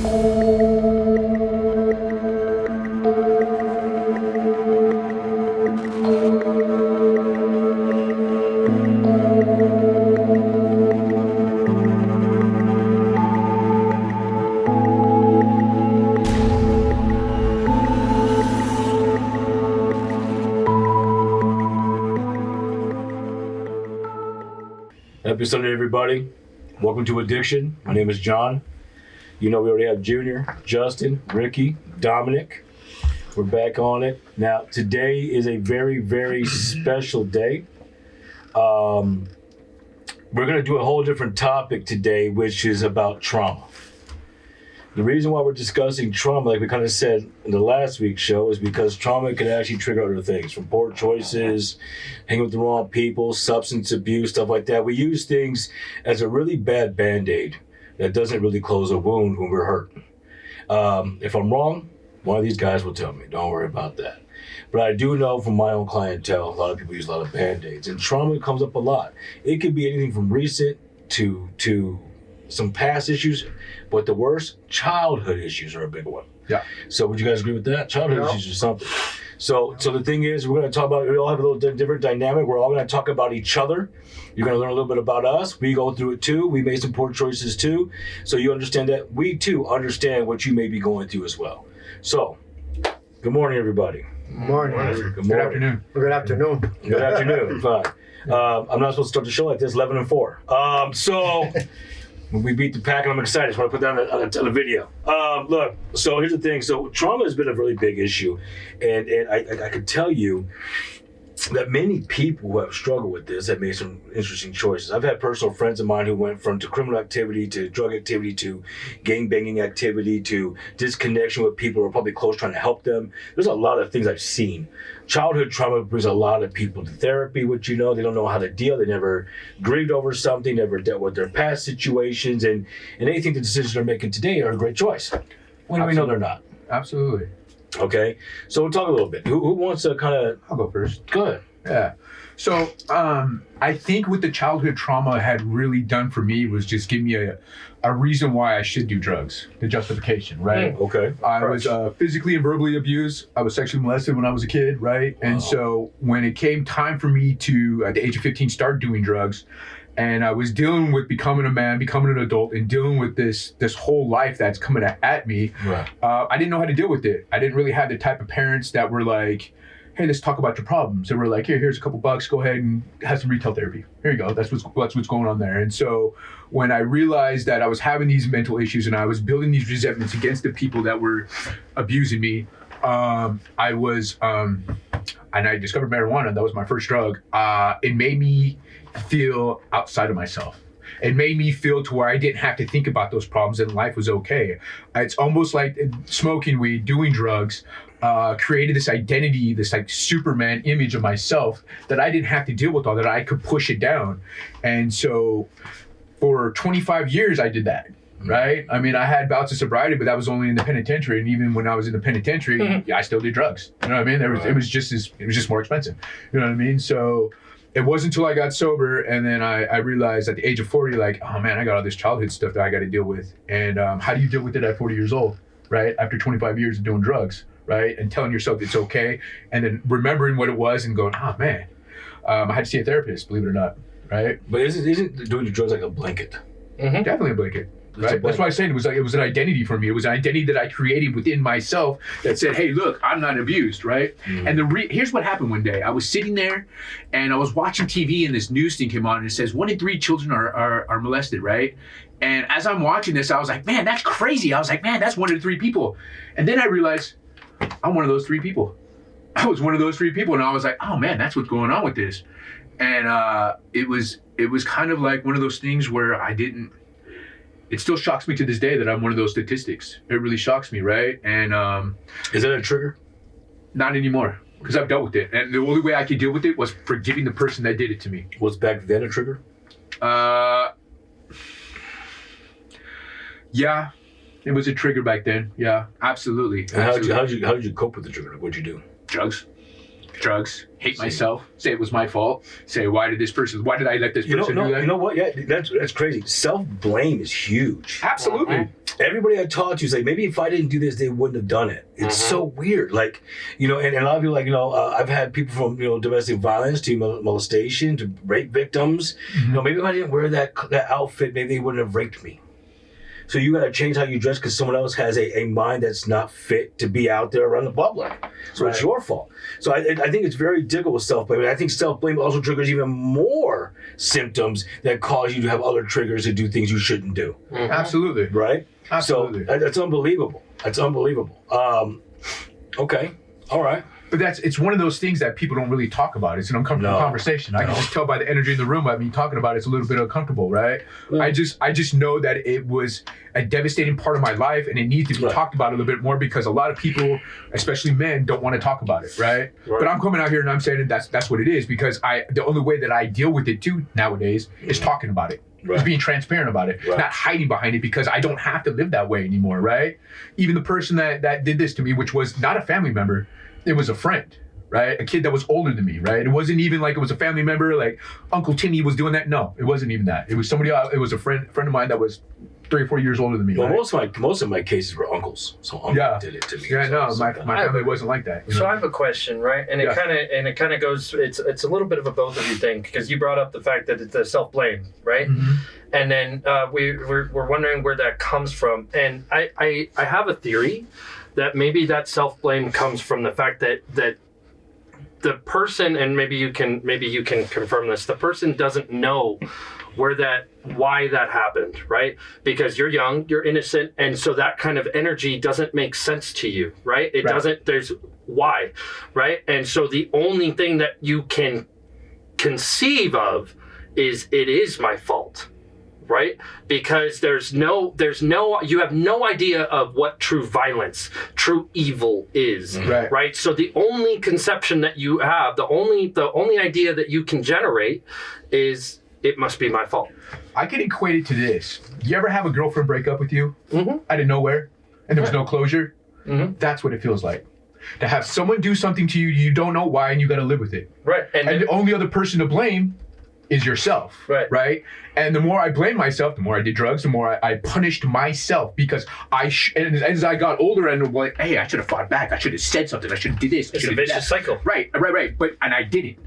Happy Sunday, everybody. Welcome to Addiction. My name is John. You know, we already have Junior, Justin, Ricky, Dominic. We're back on it. Now, today is a very, very special day. We're going to do a whole different topic today, which is about trauma. The reason why we're discussing trauma, like we kind of said in the last week's show, is because trauma can actually trigger other things, from poor choices, hanging with the wrong people, substance abuse, stuff like that. We use things as a really bad Band-Aid that doesn't really close a wound when we're hurt. If I'm wrong, one of these guys will tell me. Don't worry about that. But I do know from my own clientele, a lot of people use a lot of Band-Aids, and trauma comes up a lot. It could be anything from recent to some past issues, but the worst, childhood issues are a big one. Yeah. So would you guys agree with that? Childhood issues or something. So the thing is, we're going to talk about, we all have a little different dynamic. We're all going to talk about each other. You're going to learn a little bit about us. We go through it too. We made some poor choices too. So you understand that we too understand what you may be going through as well. So, good morning, everybody. Good morning. Good afternoon. Good afternoon. Good afternoon. Fine. I'm not supposed to start the show like this, 11 and 4. So we beat the pack and I'm excited. I just want to put that on the video. Look, so here's the thing. So trauma has been a really big issue. And I could tell you that many people who have struggled with this have made some interesting choices. I've had personal friends of mine who went from criminal activity to drug activity to gang banging activity to disconnection with people who are probably close trying to help them. There's a lot of things I've seen. Childhood trauma brings a lot of people to therapy, which they don't know how to deal. They never grieved over something, never dealt with their past situations, and they think the decisions they're making today are a great choice. When we know they're not. Absolutely. Okay, so we'll talk a little bit. Who wants to kind of... I'll go first. Go ahead. Yeah. So I think what the childhood trauma had really done for me was just give me a reason why I should do drugs, the justification, right? Okay. I was physically and verbally abused. I was sexually molested when I was a kid, right? Wow. And so when it came time for me to, at the age of 15, start doing drugs, and I was dealing with becoming a man, becoming an adult, and dealing with this whole life that's coming at me. Right. I didn't know how to deal with it. I didn't really have the type of parents that were like, hey, let's talk about your problems. They were like, here's a couple bucks, go ahead and have some retail therapy. Here you go, that's what's going on there. And so when I realized that I was having these mental issues and I was building these resentments against the people that were abusing me, and I discovered marijuana. That was my first drug. It made me feel outside of myself. It made me feel to where I didn't have to think about those problems and life was okay. It's almost like smoking weed, doing drugs, created this identity, this like Superman image of myself that I didn't have to deal with all that. I could push it down. And so for 25 years, I did that. Right? I mean, I had bouts of sobriety, but that was only in the penitentiary. And even when I was in the penitentiary, I still did drugs. You know what I mean? It was just more expensive. You know what I mean? So it wasn't until I got sober and then I realized at the age of 40, like, oh man, I got all this childhood stuff that I got to deal with. And how do you deal with it at 40 years old, right? After 25 years of doing drugs, right? And telling yourself it's okay. And then remembering what it was and going, oh man, I had to see a therapist, believe it or not, right? But isn't doing the drugs like a blanket? Mm-hmm. Definitely a blanket. Right? That's why I said it was an identity for me. It was an identity that I created within myself that said, hey, look, I'm not abused, right? Mm-hmm. And here's what happened one day. I was sitting there and I was watching TV and this news thing came on and it says 1 in 3 children are molested, right? And as I'm watching this, I was like, man, that's crazy. I was like, man, that's 1 in 3 people. And then I realized I'm one of those 3 people. I was one of those 3 people and I was like, oh man, that's what's going on with this. And it was kind of like one of those things where it still shocks me to this day that I'm one of those statistics. It really shocks me, right? And is that a trigger? Not anymore, because I've dealt with it. And the only way I could deal with it was forgiving the person that did it to me. Was back then a trigger? Yeah, it was a trigger back then. Yeah, absolutely. And how did you cope with the trigger? What'd you do? Drugs. drugs, hate myself, say it was my fault, say why did I let this person do that? You know what? Yeah, that's crazy. Self-blame is huge. Absolutely. Everybody I talked to is like, maybe if I didn't do this, they wouldn't have done it. It's so weird. Like, and a lot of people, like, I've had people from, domestic violence to molestation to rape victims. Maybe if I didn't wear that outfit, maybe they wouldn't have raped me. So you got to change how you dress because someone else has a mind that's not fit to be out there around the public. So it's your fault. So I think it's very difficult with self-blame. And I think self-blame also triggers even more symptoms that cause you to have other triggers to do things you shouldn't do. Absolutely. Right? Absolutely. So that's unbelievable. That's unbelievable. Okay. All right. But it's one of those things that people don't really talk about. It's an uncomfortable conversation. I can just tell by the energy in the room. I mean, talking about it's a little bit uncomfortable, right? Yeah. I just know that it was a devastating part of my life, and it needs to be talked about a little bit more because a lot of people, especially men, don't want to talk about it, right? But I'm coming out here and I'm saying that's what it is because the only way that I deal with it too nowadays is talking about it. Is being transparent about it, not hiding behind it because I don't have to live that way anymore, right? Even the person that did this to me, which was not a family member, it was a friend, right? A kid that was older than me, right? It wasn't even like it was a family member, like Uncle Timmy was doing that. No, it wasn't even that. It was somebody else. It was a friend of mine that was 3 or 4 years older than me. Well, right? most of my cases were uncles, so uncle did it to me. Yeah, no, my family wasn't like that. So I have a question, right? And it kind of goes. It's a little bit of a both of you thing because you brought up the fact that it's the self-blame, right? And then we're wondering where that comes from. And I have a theory that maybe that self-blame comes from the fact that the person, and maybe you can confirm this, the person doesn't know why that happened, right? Because you're young, you're innocent, and so that kind of energy doesn't make sense to you, right? It doesn't, there's why, right? And so the only thing that you can conceive of is it is my fault, right? Because you have no idea of what true violence, true evil is, right? So the only conception that you have, the only idea that you can generate is it must be my fault. I can equate it to this. You ever have a girlfriend break up with you out of nowhere and there was no closure? That's what it feels like. To have someone do something to you, you don't know why, and you got to live with it. Right. And the only other person to blame is yourself, right? And the more I blamed myself, the more I did drugs, the more I punished myself because and as I got older and I'm like, hey, I should have fought back. I should have said something. I should have did this. It's a vicious cycle. Right. But I didn't.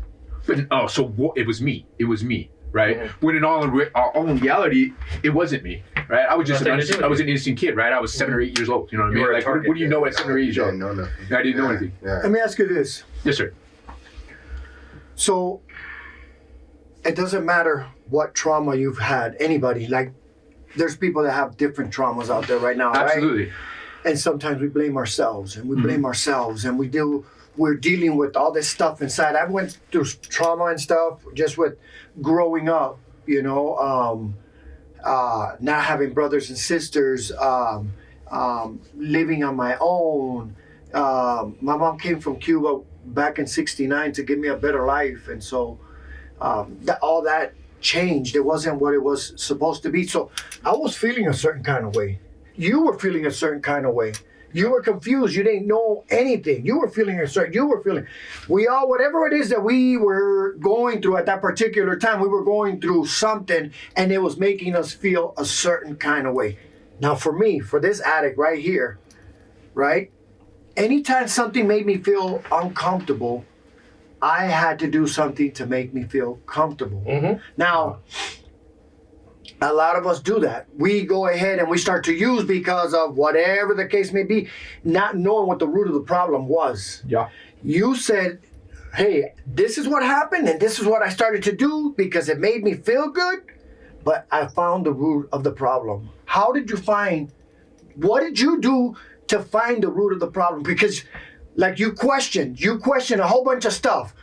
But so it was me. It was me, right? When in all reality, it wasn't me, right? I was just I was an innocent kid, right? I was 7 or 8 years old. You know what I mean? Like, what do you know at 7 or 8 years old? No. I didn't know anything. Let me ask you this. Yes, sir. So it doesn't matter what trauma you've had, anybody, like there's people that have different traumas out there right now, Absolutely. Right? And sometimes we blame ourselves and we're dealing with all this stuff inside. I went through trauma and stuff just with growing up, not having brothers and sisters, living on my own. My mom came from Cuba back in '69 to give me a better life. And so all that changed. It wasn't what it was supposed to be. So I was feeling a certain kind of way. You were feeling a certain kind of way. You were confused. You didn't know anything. You were feeling we all, whatever it is that we were going through at that particular time, we were going through something and it was making us feel a certain kind of way. Now for me, for this addict right here, right? Anytime something made me feel uncomfortable, I had to do something to make me feel comfortable. Now, a lot of us do that. We go ahead and we start to use because of whatever the case may be, not knowing what the root of the problem was. Yeah. You said, hey, this is what happened and this is what I started to do because it made me feel good, but I found the root of the problem. What did you do to find the root of the problem? Because like you questioned a whole bunch of stuff.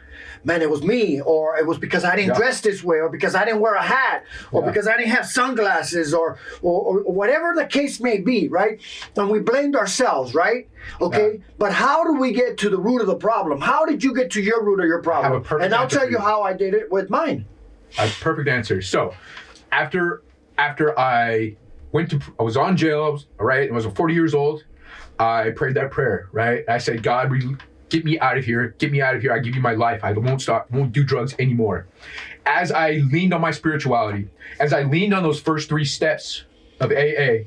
Man, it was me, or it was because I didn't dress this way, or because I didn't wear a hat, or because I didn't have sunglasses, or whatever the case may be, right? And we blamed ourselves, right? Okay, but how do we get to the root of the problem? How did you get to your root of your problem? And I'll tell you how I did it with mine. A perfect answer. So, after I was on jail, all right, I was 40 years old. I prayed that prayer, right? I said, God, get me out of here. Get me out of here. I give you my life. I won't do drugs anymore. As I leaned on my spirituality, as I leaned on those first 3 steps of AA,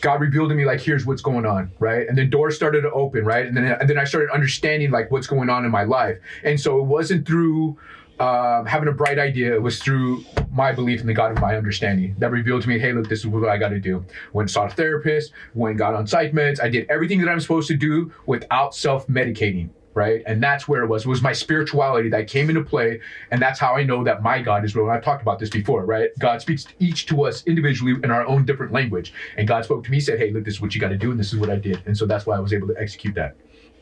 God revealed to me, like, here's what's going on, right? And then doors started to open, right? And then I started understanding, like, what's going on in my life. And so it wasn't through having a bright idea. It was through my belief in the God of my understanding that revealed to me, hey, look, this is what I got to do. Went and saw a therapist, went and got on psych meds. I did everything that I'm supposed to do without self-medicating, right? And that's where it was my spirituality that came into play. And that's how I know that my God is real. And I've talked about this before, right? God speaks each to us individually in our own different language. And God spoke to me, said, hey, look, this is what you got to do. And this is what I did. And so that's why I was able to execute that.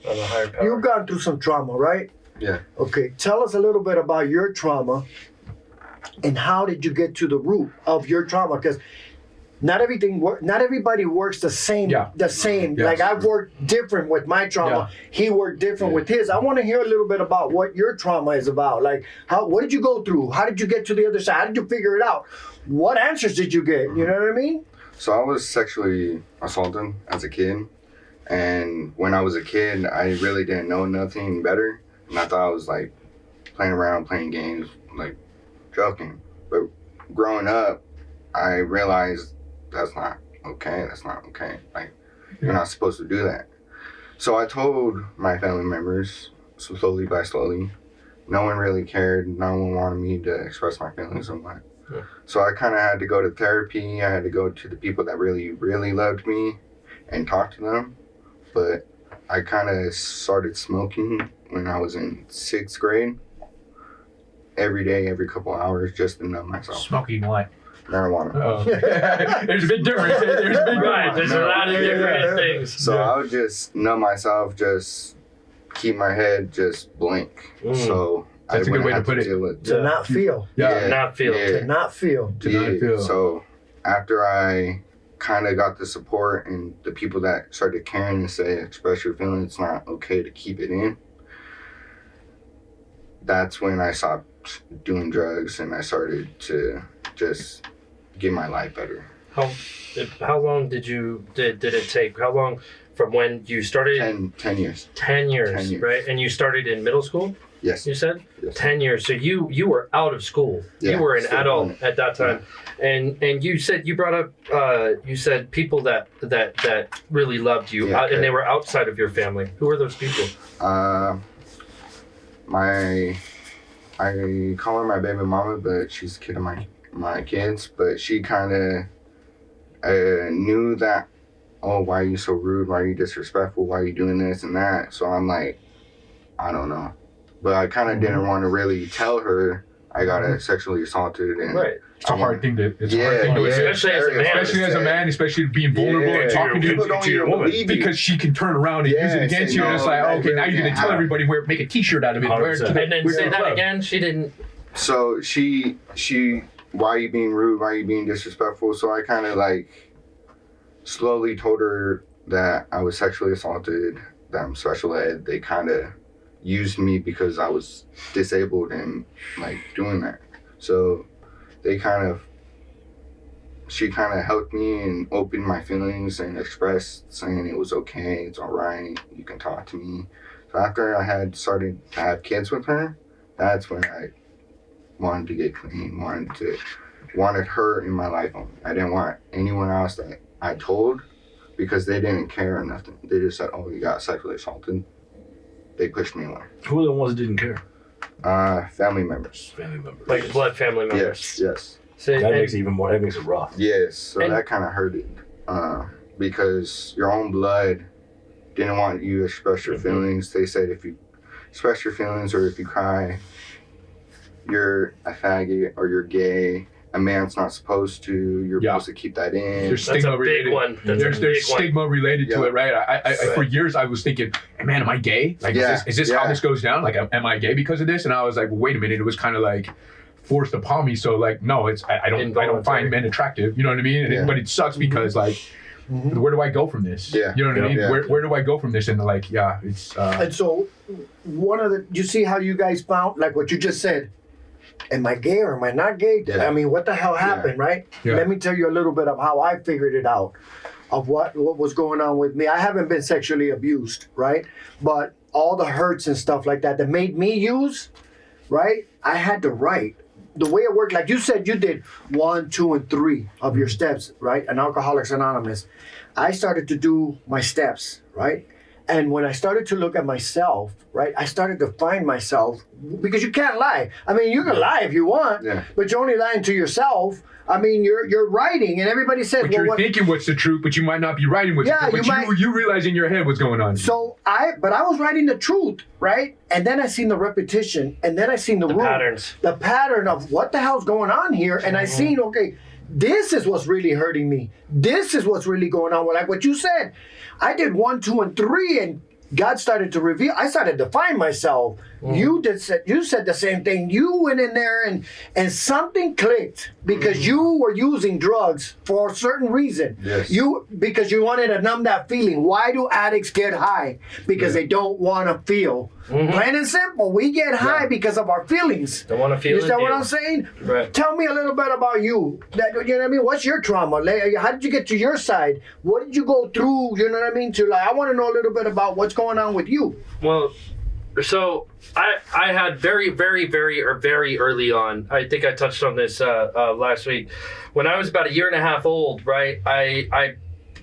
On the higher power. You've gone through some trauma, right? Yeah. Okay, tell us a little bit about your trauma and how did you get to the root of your trauma? Because not everybody works the same. Yeah. The same. Yes. Like I've worked different with my trauma. He worked different with his. I want to hear a little bit about what your trauma is about. Like what did you go through? How did you get to the other side? How did you figure it out? What answers did you get? You know what I mean? So I was sexually assaulted as a kid. And when I was a kid, I really didn't know nothing better. And I thought I was like playing around, playing games, like joking. But growing up, I realized that's not okay. That's not okay. Like, you're not supposed to do that. So I told my family members, slowly by slowly. No one really cared. No one wanted me to express my feelings and what. Yeah. So I kind of had to go to therapy. I had to go to the people that really, really loved me and talk to them. But I kind of started smoking when I was in 6th grade. Every day, every couple hours, just to numb myself. Smoking what? Marijuana. Oh. There's a big difference. There's a big Right, there's a lot of different things. So I would just numb myself, just keep my head just blank. So That's a good way to put it. deal with To not feel. Not feel. To not feel. To not feel. So after I kind of got the support and the people that started caring and say, express your feelings, it's not okay to keep it in. That's when I stopped doing drugs and I started to just get my life better. How long did it take? How long from when you started? 10 years. 10 years, 10 years. right? And you started in middle school, Yes. you said? Yes. 10 years. So you were out of school. Yeah, You were an still adult doing it. at that time. And you said, you brought up, you said people that really loved you Yeah, and they okay. were outside of your family. Who were those people? I call her my baby mama, but she's a kid of my kids. But she kind of knew that, oh, why are you so rude? Why are you disrespectful? Why are you doing this and that? So I'm like, I don't know. But I kind of didn't want to really tell her I got sexually assaulted. And Right. It's a hard thing to. It's a Yeah, hard thing to yeah. Especially as a man. Especially as a man, especially being vulnerable and talking to people you don't to your even woman, believe you. because she can turn around and use it Yeah, against say you. And it's no, like, that okay, now really you're gonna can't tell happen. everybody make a T-shirt out of it. Wear it to 100%. the, And then wear it say to the that club. again. She didn't. So she, why are you being rude? Why are you being disrespectful? So I kind of like slowly told her that I was sexually assaulted, that I'm special ed. They kind of used me because I was disabled and like doing that. So she kind of helped me and opened my feelings and expressed saying it was okay, it's all right, you can talk to me. So after I had started to have kids with her, that's when I wanted to get clean, wanted her in my life only. I didn't want anyone else that I told because they didn't care or nothing. They just said, oh, you got sexually assaulted. They pushed me away. Who are the ones that didn't care? Family members. Family members. Like blood family members. Yes. So, That and- makes it even more. That makes it rough. Yes. So And- that kind of hurt it. Because your own blood didn't want you to express your feelings. They said if you express your feelings or if you cry, you're a faggot or you're gay. A man's not supposed to. You're Yeah. supposed to keep that in. There's That's stigma a big related. one. That's There's a big one. stigma related to Yeah. it, right? I for years I was thinking, man, am I gay? Like, Yeah. is this how Yeah. this goes down? Like, am I gay because of this? And I was like, well, wait a minute. It was kind of like forced upon me. So like, no, it's I don't Involuntary. find men attractive. You know what I mean? And Yeah. but it sucks because like, where do I go from this? Yeah. You know what I mean? Yeah. Where do I go from this? And like, yeah, it's. And so, you see how you guys found, like what you just said, am I gay or am I not gay? Yeah. I mean, what the hell happened, right? Yeah. Let me tell you a little bit of how I figured it out, of what was going on with me. I haven't been sexually abused, right? But all the hurts and stuff like that made me use, right? I had to write. The way it worked, like you said, you did 1, 2, and 3 of your steps, right? An Alcoholics Anonymous. I started to do my steps, right? And when I started to look at myself, right, I started to find myself, because you can't lie. I mean, you can lie if you want, but you're only lying to yourself. I mean, you're writing, and everybody says, But you're thinking what's the truth, but you might not be writing what's the truth. But you realize in your head what's going on. So I was writing the truth, right? And then I seen the repetition, and then I seen the patterns. The pattern of what the hell's going on here, and I seen, okay, this is what's really hurting me. This is what's really going on. Like what you said, I did 1, 2, and 3, and God started to reveal. I started to find myself. You said the same thing. You went in there and something clicked because you were using drugs for a certain reason. Yes. Because you wanted to numb that feeling. Why do addicts get high? Because they don't want to feel. Plain and simple. We get high because of our feelings. Don't want to feel. You understand what I'm saying? Right. Tell me a little bit about you. You know what I mean? What's your trauma? How did you get to your side? What did you go through? You know what I mean? I want to know a little bit about what's going on with you. Well, so I had very early on, I think I touched on this last week, when I was about 1.5 years old, right, I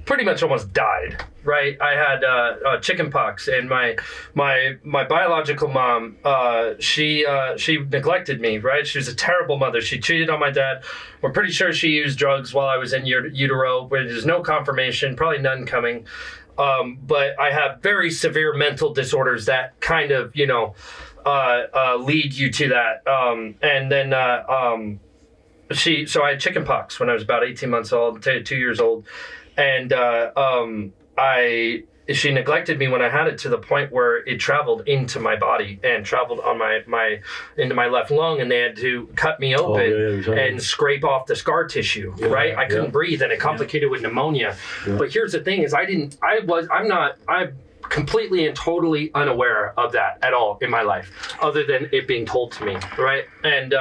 pretty much almost died, right? I had chicken pox, and my biological mom, she neglected me, right? She was a terrible mother. She cheated on my dad. We're pretty sure she used drugs while I was in utero, but there's no confirmation, probably none coming. But I have very severe mental disorders that kind of, lead you to that. And then so I had chicken pox when I was about 18 months old, 2 years old. And she neglected me when I had it, to the point where it traveled into my body and traveled on into my left lung, and they had to cut me open and scrape off the scar tissue, right? I couldn't breathe, and it complicated with pneumonia. But here's the thing is I'm completely and totally unaware of that at all in my life, other than it being told to me, right? And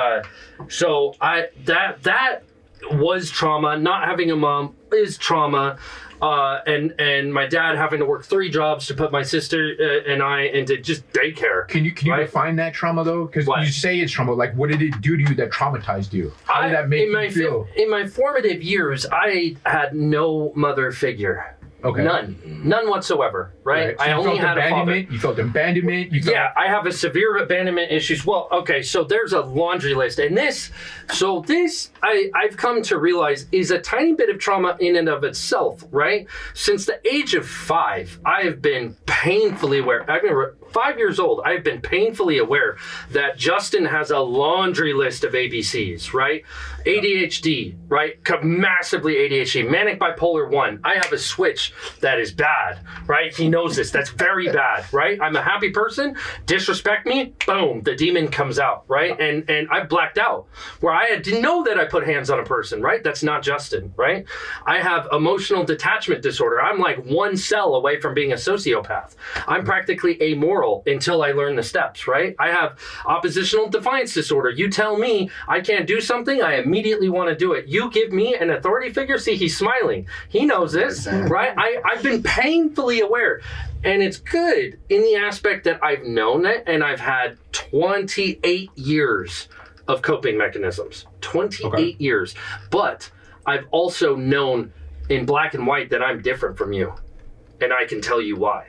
so that was trauma. Not having a mom is trauma. And my dad having to work 3 jobs to put my sister and I into just daycare. Can you define that trauma though? Because you say it's trauma. Like, what did it do to you that traumatized you? How did that make you feel? In my formative years, I had no mother figure. Okay. None whatsoever, right? So I only had a father. You felt abandonment. Yeah, I have a severe abandonment issues. Well, okay, so there's a laundry list, and this I've come to realize is a tiny bit of trauma in and of itself, right? Since the age of 5, I have been painfully aware. I've been 5 years old. I've been painfully aware that Justin has a laundry list of ABCs, right? ADHD, right? Massively ADHD, manic bipolar 1. I have a switch that is bad, right? He knows this. That's very bad, right? I'm a happy person. Disrespect me, boom, the demon comes out, right? And I blacked out, where I didn't know that I put hands on a person, right? That's not Justin, right? I have emotional detachment disorder. I'm like 1 cell away from being a sociopath. I'm practically amoral until I learn the steps, right? I have oppositional defiance disorder. You tell me I can't do something, I immediately want to do it. You give me an authority figure, see, he's smiling. He knows this, right? I've been painfully aware. And it's good in the aspect that I've known it, and I've had 28 years of coping mechanisms. 28 years. But I've also known in black and white that I'm different from you. And I can tell you why.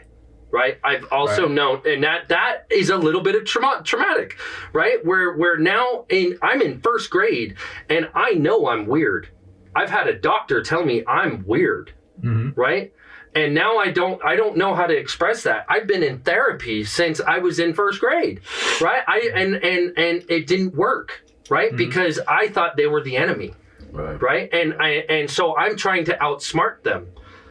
Right? I've also known, and that is a little bit of traumatic, right? Where now I'm in 1st grade, and I know I'm weird. I've had a doctor tell me I'm weird, right? And now I don't know how to express that. I've been in therapy since I was in 1st grade, right? And it didn't work, right? Because I thought they were the enemy, right? And so I'm trying to outsmart them.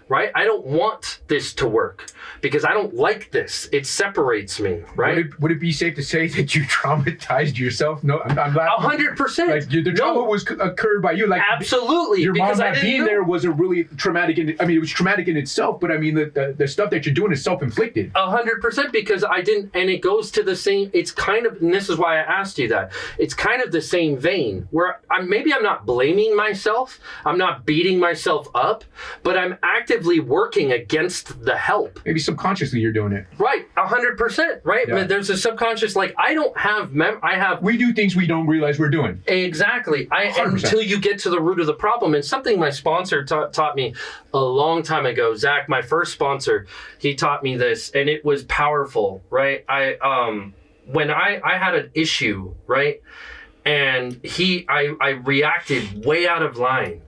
Right? I don't want this to work because I don't like this. It separates me, right? Would it be safe to say that you traumatized yourself? No, I'm laughing. 100%. Like the trauma was occurred by you. Like absolutely. Your mom not being there was a really traumatic. It was traumatic in itself. But I mean, the stuff that you're doing is self-inflicted. 100% because I didn't, and it goes to the same. It's kind of, and this is why I asked you that. It's kind of the same vein where I'm not blaming myself. I'm not beating myself up, but I'm actively actively working against the help. Maybe subconsciously you're doing it. Right, 100%. Right, Yeah. there's a subconscious. Like I don't have I have We do things we don't realize we're doing. exactly. 100%. Until you get to the root of the problem, and something my sponsor taught me a long time ago. Zach, my first sponsor, he taught me this, and it was powerful. Right, when I had an issue, right, and I reacted way out of line.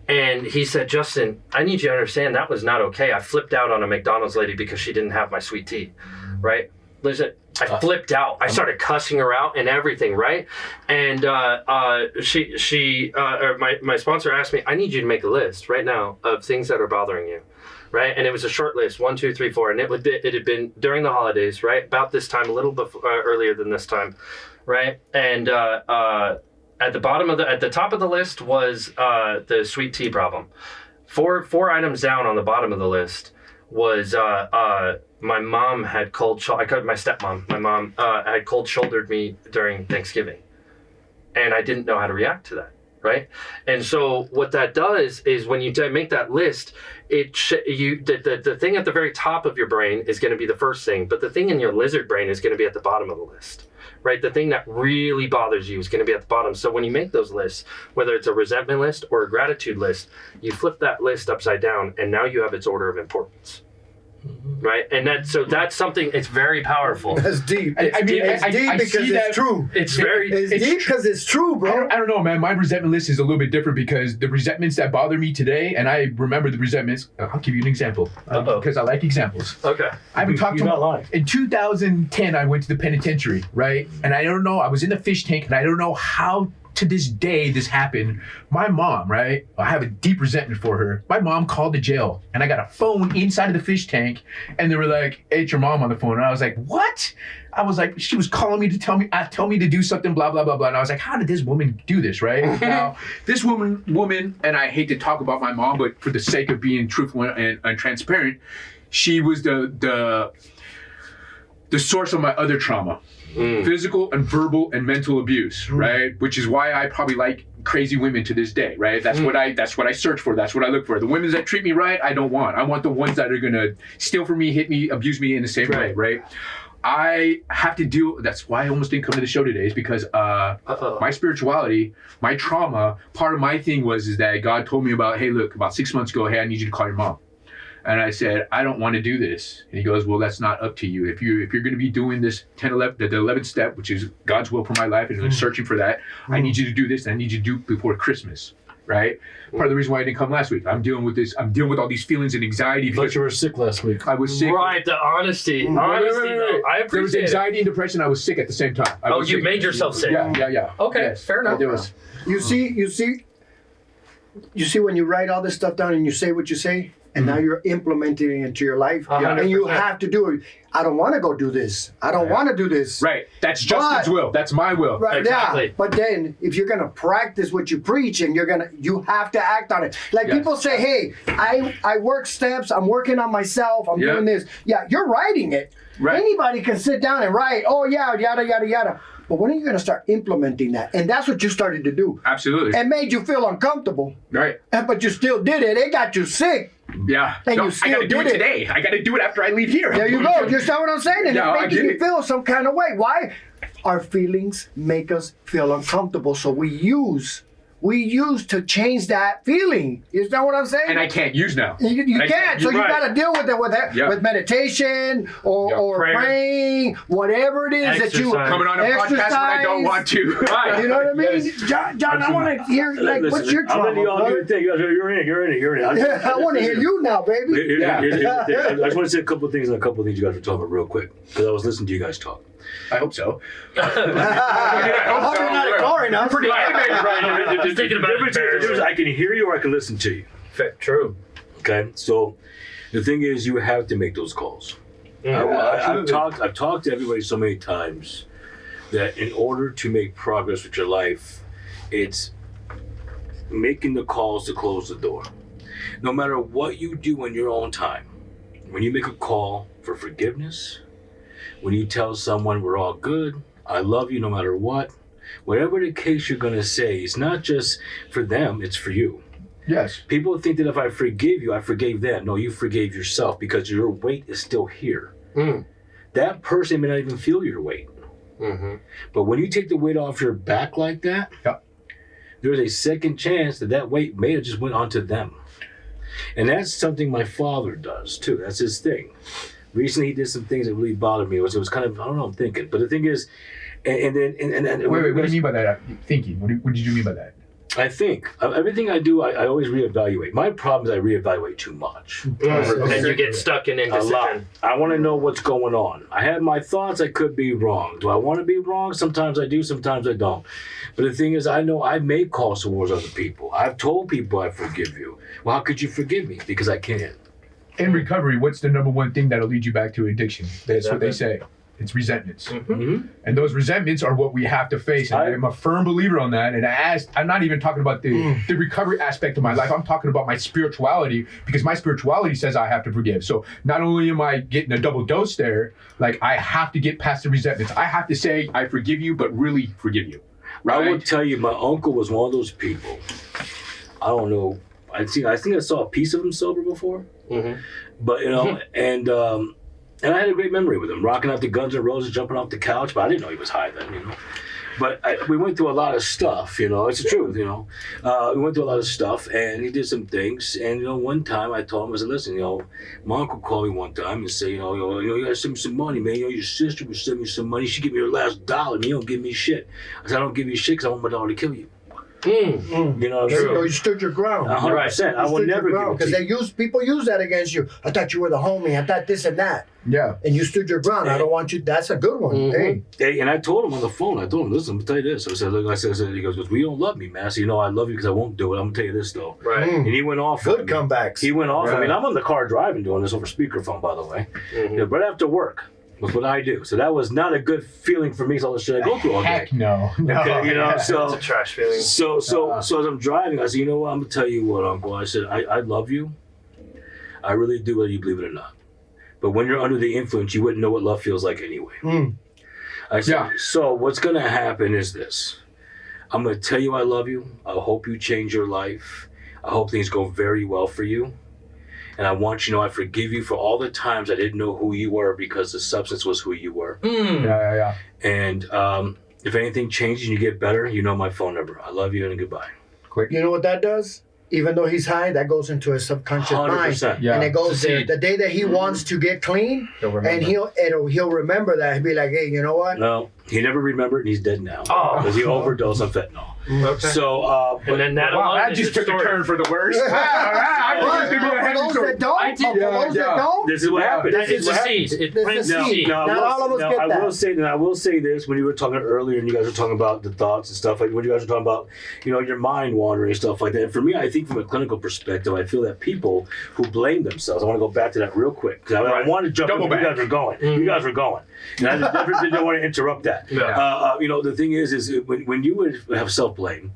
And he said, Justin, I need you to understand that was not okay. I flipped out on a McDonald's lady because she didn't have my sweet tea, right? Listen, I flipped out. I started cussing her out and everything, right? And my sponsor asked me, I need you to make a list right now of things that are bothering you, right? And it was a short list, 1, 2, 3, 4. And it had been during the holidays, right? About this time, a little before, earlier than this time, right? And at the top of the list was the sweet tea problem. Four items down on the bottom of the list was my mom had my stepmom. My mom had cold shouldered me during Thanksgiving, and I didn't know how to react to that. Right, and so what that does is when you make that list, the thing at the very top of your brain is going to be the first thing, but the thing in your lizard brain is going to be at the bottom of the list. Right, the thing that really bothers you is going to be at the bottom. So when you make those lists, whether it's a resentment list or a gratitude list, you flip that list upside down, and now you have its order of importance. Right, and that's something. It's very powerful. That's deep. I mean, It's deep because see that. it's true. It's very. It's deep because it's true, bro. I don't know, man. My resentment list is a little bit different because the resentments that bother me today, and I remember the resentments. I'll give you an example because I like examples. Okay. I haven't talked to You're not my, lying. in 2010, I went to the penitentiary, right? And I don't know, I was in the fish tank, and I don't know how to this day this happened. My mom, right? I have a deep resentment for her. My mom called the jail, and I got a phone inside of the fish tank, and they were like, "Hey, it's your mom on the phone." And I was like, "What?" I was like, she was calling me to tell me to do something, blah, blah, blah, blah. And I was like, how did this woman do this, right? Now, this woman, and I hate to talk about my mom, but for the sake of being truthful and transparent, she was the source of my other trauma. Physical and verbal and mental abuse, right? Which is why I probably like crazy women to this day, right? That's what I search for. That's what I look for. The women that treat me right, I don't want. I want the ones that are gonna steal from me, hit me, abuse me in the same way, right? I have to deal. That's why I almost didn't come to the show today. Is because my spirituality, my trauma. Part of my thing is that God told me about. Hey, look, about 6 months ago, hey, I need you to call your mom. And I said, I don't want to do this. And he goes, well, that's not up to you. If you're going to be doing this 11, the 11th step, which is God's will for my life, and searching for that, I need you to do this, and I need you to do it before Christmas, right? Part of the reason why I didn't come last week, I'm dealing with this. I'm dealing with all these feelings and anxiety. But you were sick last week. I was sick. Right, the honesty. Though, I appreciate There was anxiety and depression. I was sick at the same time. Oh, you made yourself sick. Yeah. Okay, Yes. fair enough. There was. You see when you write all this stuff down and you say what you say, and now you're implementing it into your life, and you 100%. have to do it. I don't want to go do this. I don't want to do this. Right. That's Justin's will. That's my will. Right, Exactly. yeah. But then if you're gonna practice what you preach and you have to act on it. Like Yes. people say, hey, I work steps, I'm working on myself, I'm Yeah. doing this. Yeah, you're writing it. Right. Anybody can sit down and write, oh yeah, yada, yada, yada. But when are you gonna start implementing that? And that's what you started to do. Absolutely. It made you feel uncomfortable, Right. but you still did it. It got you sick. Yeah. And No, you I still got to do did it it. today. I got to do it after I leave here. There you go. You understand what I'm saying? And Yeah, I it's making get you it. feel some kind of way. Why? Our feelings make us feel uncomfortable. So we use to change that feeling. You understand what I'm saying? And I can't use now. You And I can't. So you're you right. got to deal with it with meditation or Prayer. praying, whatever it is that you Exercise. Coming on a podcast when I don't want to. Right. You know what I mean? Yes. John, I want to hear what's your trauma? I'm letting you all do brother? your thing. You're in it. I want to hear you now, baby. Here's the thing. I just want to say a couple of things and a couple of things you guys were talking about real quick because I was listening to you guys talk. I hope so. I hope you're not ignoring us. Pretty animated right now. Just thinking about The difference is I can hear you or I can listen to you. True. Okay, so the thing is, you have to make those calls. I've talked to everybody so many times that in order to make progress with your life, it's making the calls to close the door. No matter what you do in your own time, when you make a call for forgiveness, when you tell someone we're all good, I love you no matter what, whatever the case you're going to say, it's not just for them, it's for you. Yes. People think that if I forgive you, I forgave them. No, you forgave yourself because your weight is still here. Mm. That person may not even feel your weight. Mm-hmm. But when you take the weight off your back like that, Yep. there's a second chance that weight may have just went onto them. And that's something my father does too. That's his thing. Recently he did some things that really bothered me. It was kind of, I don't know, I'm thinking. But the thing is, and then Wait, what do you mean by that? Thinking. What did you mean by that? I think everything I do, I always reevaluate. My problem is I reevaluate too much. And you get stuck in A lot. indecision. I want to know what's going on. I have my thoughts. I could be wrong. Do I want to be wrong? Sometimes I do. Sometimes I don't. But the thing is, I know I may cause towards other people. I've told people I forgive you. Well, how could you forgive me? Because I can't. In recovery, what's the number one thing that'll lead you back to addiction? That's what they say. It's resentments. Mm-hmm. And those resentments are what we have to face. And I'm a firm believer on that. And I'm not even talking about the recovery aspect of my life. I'm talking about my spirituality, because my spirituality says I have to forgive. So not only am I getting a double dose there, like I have to get past the resentments. I have to say I forgive you, but really forgive you. Right? I will tell you, my uncle was one of those people. I don't know. I think I saw a piece of him sober before. Mm-hmm. But, you know, and I had a great memory with him, rocking out the Guns N' Roses, jumping off the couch, but I didn't know he was high then, you know. But we went through a lot of stuff, you know, it's the truth, you know. We went through a lot of stuff, and he did some things, and, you know, one time I told him, I said, listen, you know, my uncle called me one time and said, you know, you gotta send me some money, man. You know, your sister would send me some money. She give me her last dollar, and you don't give me shit. I said, I don't give you shit because I want my daughter to kill you. Mm. You know, There you go. You stood your ground. 100%. I will never give it Because to you. people use that against you. I thought you were the homie. I thought this and that. Yeah. And you stood your ground. I don't want you. That's a good one. Mhm. Hey. Hey, and I told him on the phone, I told him, listen, I'm going to tell you this. I said, look, I said, he goes, well, you don't love me, man. I said, you know, I love you because I won't do it. I'm going to tell you this, though. Right. And he went off on Good me. comebacks. He went off. I Right. mean, I'm in the car driving doing this over speakerphone, by the way. Mhm. You know, right after work was what I do. So that was not a good feeling for me. So all the shit I go through all day. Heck no. No. Okay, you know, It's so a trash feeling. so as I'm driving, I said, you know what? I'm gonna tell you what, Uncle. I said, I love you. I really do, whether you believe it or not. But when you're under the influence, you wouldn't know what love feels like anyway. Mm. I said, Yeah. so what's gonna happen is this. I'm gonna tell you I love you. I hope you change your life. I hope things go very well for you. And I want you to know I forgive you for all the times I didn't know who you were because the substance was who you were. Mm. Yeah. And if anything changes and you get better, you know my phone number. I love you and goodbye. Quick. You know what that does? Even though he's high, that goes into his subconscious mind. 100%. Yeah. And it goes See. the day that he wants to get clean, You'll remember. and he'll remember that. He'll be like, hey, you know what? No, he never remembered and he's dead now. Oh. Because he overdosed on fentanyl. Okay. So, And then that Wow, alone that is just the took a story. turn for the worst. I Well, think it's gonna be a for heavy those story. that don't, I did- for those Yeah. that don't, this is what happened. That This is is a what seed. happened. It This plants is the a seed. seed. Now, Not all of us get I that. will say, and I will say this: when you were talking earlier, and you guys were talking about the thoughts and stuff, like when you guys were talking about, you know, your mind wandering and stuff like that. And for me, I think from a clinical perspective, I feel that people who blame themselves. I want to go back to that real quick because I want to jump in. Double You guys back. are going. Mhm. You guys were going. And I never didn't want to interrupt that. Yeah. You know, the thing is when you would have self blame,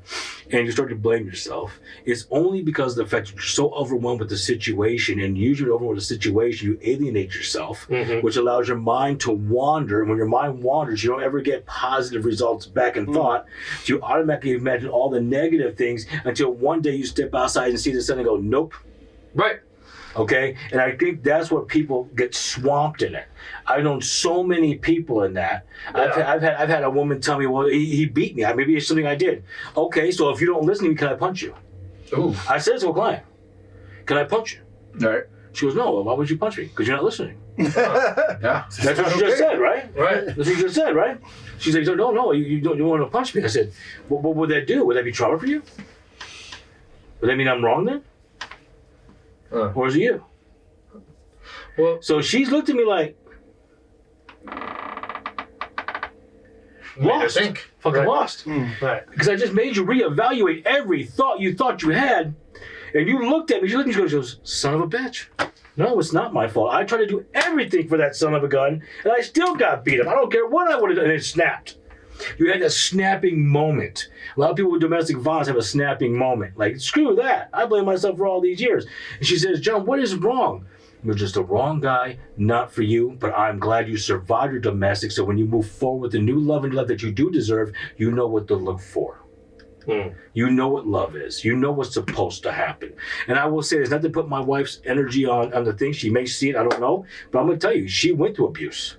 and you start to blame yourself, it's only because of the fact that you're so overwhelmed with the situation, and usually overwhelmed with the situation, you alienate yourself, Mhm. which allows your mind to wander. And when your mind wanders, you don't ever get positive results back in thought. So you automatically imagine all the negative things until one day you step outside and see the sun and go, nope. Right. Okay, and I think that's what people get swamped in it. I've known so many people in that. Yeah. I've had a woman tell me, well, he beat me. Maybe it's something I did. Okay, so if you don't listen to me, can I punch you? Ooh. I said to a client, can I punch you? All right. She goes, no. Well, why would you punch me? Because you're not listening. Yeah. That's what you just said, right? Right. That's what you just said, right? She's like, no, you don't. You want to punch me? I said, what would that do? Would that be trauma for you? Would that mean I'm wrong then? Or is it you? Well, So she's looked at me like, made her lost. think. Fucking Right. lost. Right. Because I just made you reevaluate every thought you had. And you looked at me, she looked at me, she goes, son of a bitch. No, it's not my fault. I tried to do everything for that son of a gun, and I still got beat up. I don't care what I would have done. And it snapped. You had a snapping moment. A lot of people with domestic violence have a snapping moment. Like, screw that. I blame myself for all these years. And she says, John, what is wrong? You're just the wrong guy, not for you, but I'm glad you survived your domestic, so when you move forward with the new love and love that you do deserve, you know what to look for. You know what love is. You know what's supposed to happen. And I will say this, not to put my wife's energy on the thing. She may see it, I don't know. But I'm going to tell you, she went through abuse.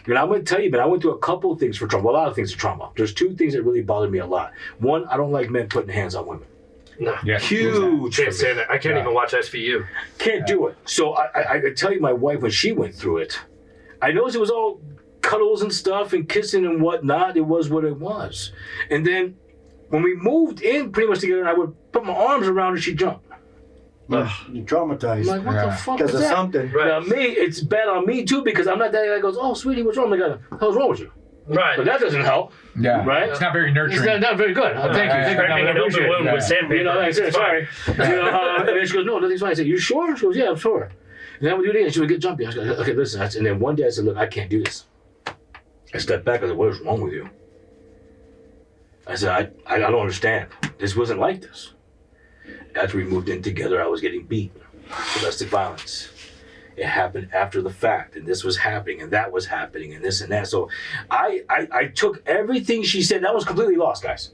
And I'm going to tell you, but I went through a couple of things for trauma. Well, a lot of things for trauma. There's two things that really bothered me a lot. One, I don't like men putting hands on women. No. Yeah. Huge. Can't for me. stand it. I can't even watch SVU. Can't do it. So I tell you, my wife, when she went through it, I noticed it was all cuddles and stuff and kissing and whatnot. It was what it was. And then when we moved in pretty much together and I would put my arms around her, she'd jump. You're I'm traumatized like, what the fuck because is of that? something. Right. Now, me, it's bad on me too because I'm not that guy that goes, oh, sweetie, what's wrong? I'm like, what the hell's wrong with you? Right. But that doesn't help, Yeah. right? It's not very It's nurturing. not very good. Thank you. yeah, Thank you. Scraping I an open appreciate it. wound Yeah. with sandpaper. You know, I said, It's fine. sorry. And then she goes, no, nothing's fine. I said, you sure? She goes, yeah, I'm sure. And then we do it again. She would get jumpy. I said, okay, listen. And then one day I said, look, I can't do this. I stepped back. I said, what is wrong with you? I said, I don't understand. This wasn't like this. After we moved in together, I was getting beat. Domestic violence. It happened after the fact, and this was happening, and that was happening, and this and that. So I took everything she said. That was completely lost, guys.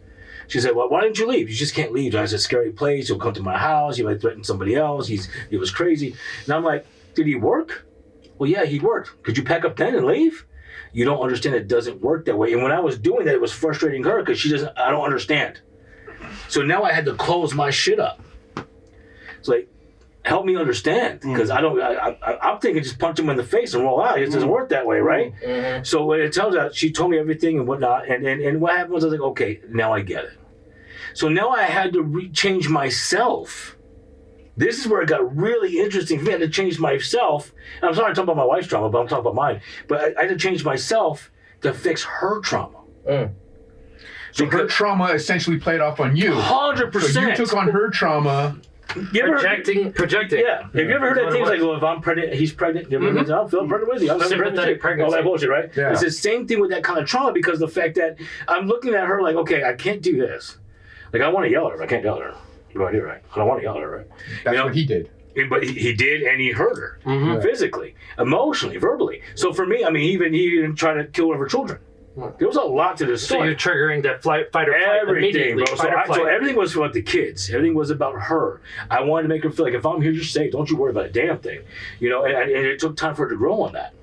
She said, well, why didn't you leave? You just can't leave. It's a scary place. He'll come to my house. He might threaten somebody else. He was crazy. And I'm like, did he work? Well, yeah, he worked. Could you pack up then and leave? You don't understand. It doesn't work that way. And when I was doing that, it was frustrating her because I don't understand. So now I had to close my shit up. It's like, help me understand because I'm thinking just punch him in the face and roll out. It doesn't work that way, right? Mm-hmm. So when it turns out, she told me everything and whatnot, and what happened was I was like, okay, now I get it. So now I had to change myself. This is where it got really interesting for me. I had to change myself. And I'm sorry I'm talking about my wife's trauma, but I'm talking about mine. But I had to change myself to fix her trauma. So her trauma essentially played off on you. 100%. So you took on her trauma. You ever- Projecting. Yeah. Have you ever heard that things like, well, if I'm pregnant, he's pregnant. You ever heard that? I'm feeling pregnant with you. I'm having Sympathetic pregnancy. All that bullshit, right? Yeah. It's the same thing with that kind of trauma because the fact that I'm looking at her like, okay, I can't do this. Like, I want to yell at her. I can't yell at her. Right, you're right. I don't want to yell at her, right? That's what he did. But he did, and he hurt her physically, emotionally, verbally. So for me, I mean, he even tried to kill one of her children. There was a lot to this So story. you're triggering that fight or flight Everything, immediately. bro. Fight or So flight. everything was about the kids. Everything was about her. I wanted to make her feel like if I'm here, you're safe. Don't you worry about a damn thing. You know, and it took time for her to grow on that.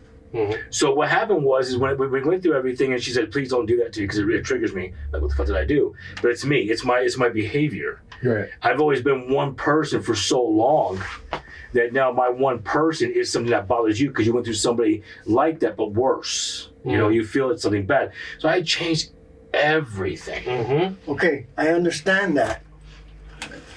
So what happened was when we went through everything, and she said, "Please don't do that to me because it triggers me." Like, what the fuck did I do? But it's me. It's my behavior. Right. I've always been one person for so long that now my one person is something that bothers you because you went through somebody like that, but worse. You know, you feel it's something bad. So I changed everything. Okay, I understand that.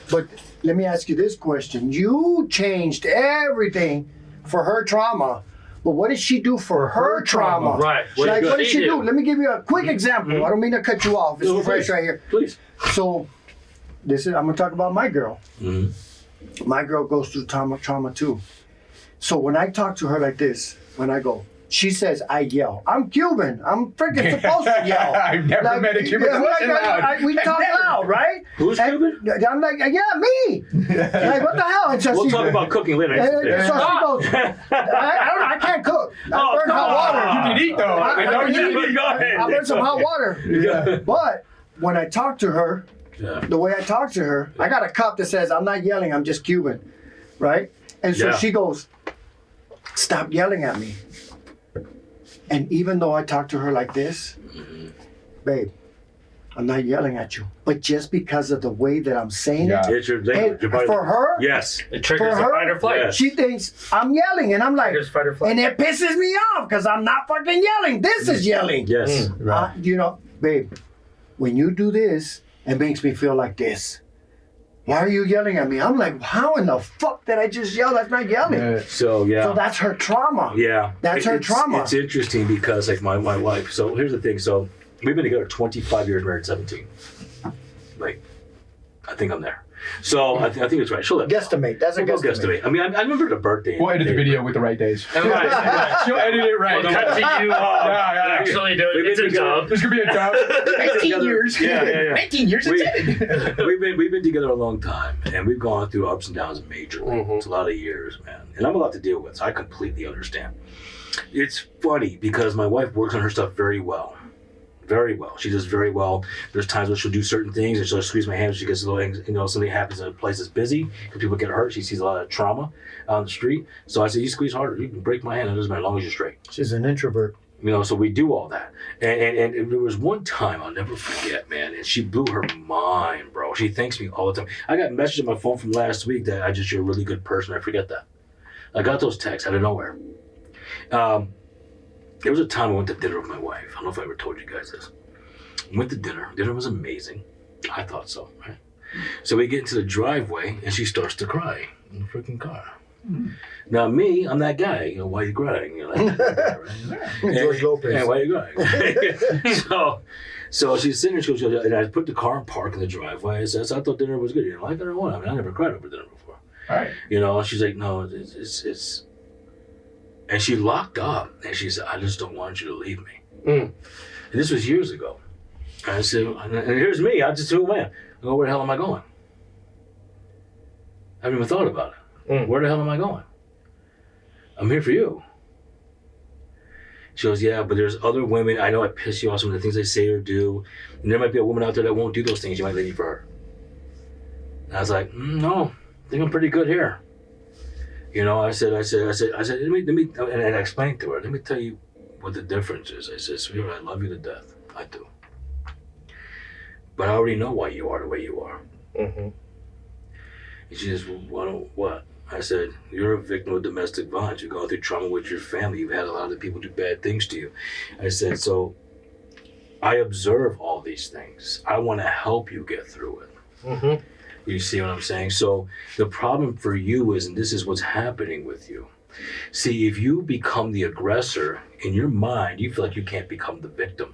But let me ask you this question. You changed everything for her trauma, but what did she do for her trauma? Right. Like, what did she she do? do? Let me give you a quick example. I don't mean to cut you off. It's No, fresh please. right here. Please. So, I'm gonna talk about my girl. My girl goes through trauma too. So when I talk to her like this, she says I yell. I'm Cuban. I'm freaking supposed to yell. I've never met a Cuban that wasn't loud. We talk Never. loud, right? Who's Cuban? I'm like, yeah, me. Like, what the hell? And so We'll she- talk about cooking later. and so she goes, I don't know, I can't cook. I burn hot water. You can eat though. I burn some hot water. Yeah. But when I talk to her, the way I talk to her, I got a cup that says, I'm not yelling, I'm just Cuban. Right? And so Yeah. she goes, stop yelling at me. And even though I talk to her like this, babe, I'm not yelling at you. But just because of the way that I'm saying Yeah. It's your it, language. and for her, Yes. It triggers For the her- fight or flight. Yeah. she thinks I'm yelling. And I'm like, Triggers fight or flight. and it pisses me off because I'm not fucking yelling. This is yelling. Yes. You know, babe, when you do this, it makes me feel like this. Why are you yelling at me? I'm like, how in the fuck did I just yell? That's not yelling. Yeah. So yeah. So that's her trauma. Yeah. That's her trauma. It's interesting because like my wife. So here's the thing. So we've been together 25 years, married 17. Like, I think I'm there. So I think it's right. She'll let me know. Guesstimate. That's a We'll go guesstimate. guesstimate. I mean, I remember the birthday. We'll edit the video with the right days. Right. She'll edit it right. We'll cut to you yeah. actually do We've it. It's been a together. dub. There's gonna be a dub. 19 years. Yeah. 19 years. We- It's edited. We've been together a long time, and we've gone through ups and downs majorly. It's a lot of years, man, and I'm a lot to deal with. So I completely understand. It's funny because my wife works on her stuff very well, very well. She does very well. There's times when she'll do certain things and she'll squeeze my hand. She gets a little, something happens in a place that's busy because people get hurt. She sees a lot of trauma on the street. So I said, you squeeze harder. You can break my hand. It doesn't matter as long as you're straight. She's an introvert. So we do all that. And there was one time I'll never forget, man, and she blew her mind, bro. She thanks me all the time. I got messages on my phone from last week that you're a really good person. I forget that. I got those texts out of nowhere. There was a time I went to dinner with my wife. I don't know if I ever told you guys this. Went to dinner. Dinner was amazing. I thought so, right? So we get into the driveway and she starts to cry in the freaking car. Now me, I'm that guy. Why are you crying? You're like, George Lopez. Yeah, why are you crying? so she's sitting there, she goes, and I put the car in park in the driveway. I said, I thought dinner was good. You know, like it or what? I mean, I never cried over dinner before. All right. And she's like, no, it's and she locked up and she said, I just don't want you to leave me. And this was years ago. And I said, and here's me, I just who am I? I go, where the hell am I going? I haven't even thought about it. Where the hell am I going? I'm here for you. She goes, yeah, but there's other women. I know I piss you off some of the things I say or do. And there might be a woman out there that won't do those things. You might leave me for her. And I was like, no, I think I'm pretty good here. I said, let me, and I explained to her, let me tell you what the difference is. I said, sweetheart, I love you to death. I do. But I already know why you are the way you are. Mm-hmm. And she says, well, what? I said, you're a victim of domestic violence. You're going through trauma with your family. You've had a lot of people do bad things to you. I said, so I observe all these things. I want to help you get through it. Mm-hmm. You see what I'm saying? So the problem for you is, and this is what's happening with you. See, if you become the aggressor, in your mind, you feel like you can't become the victim.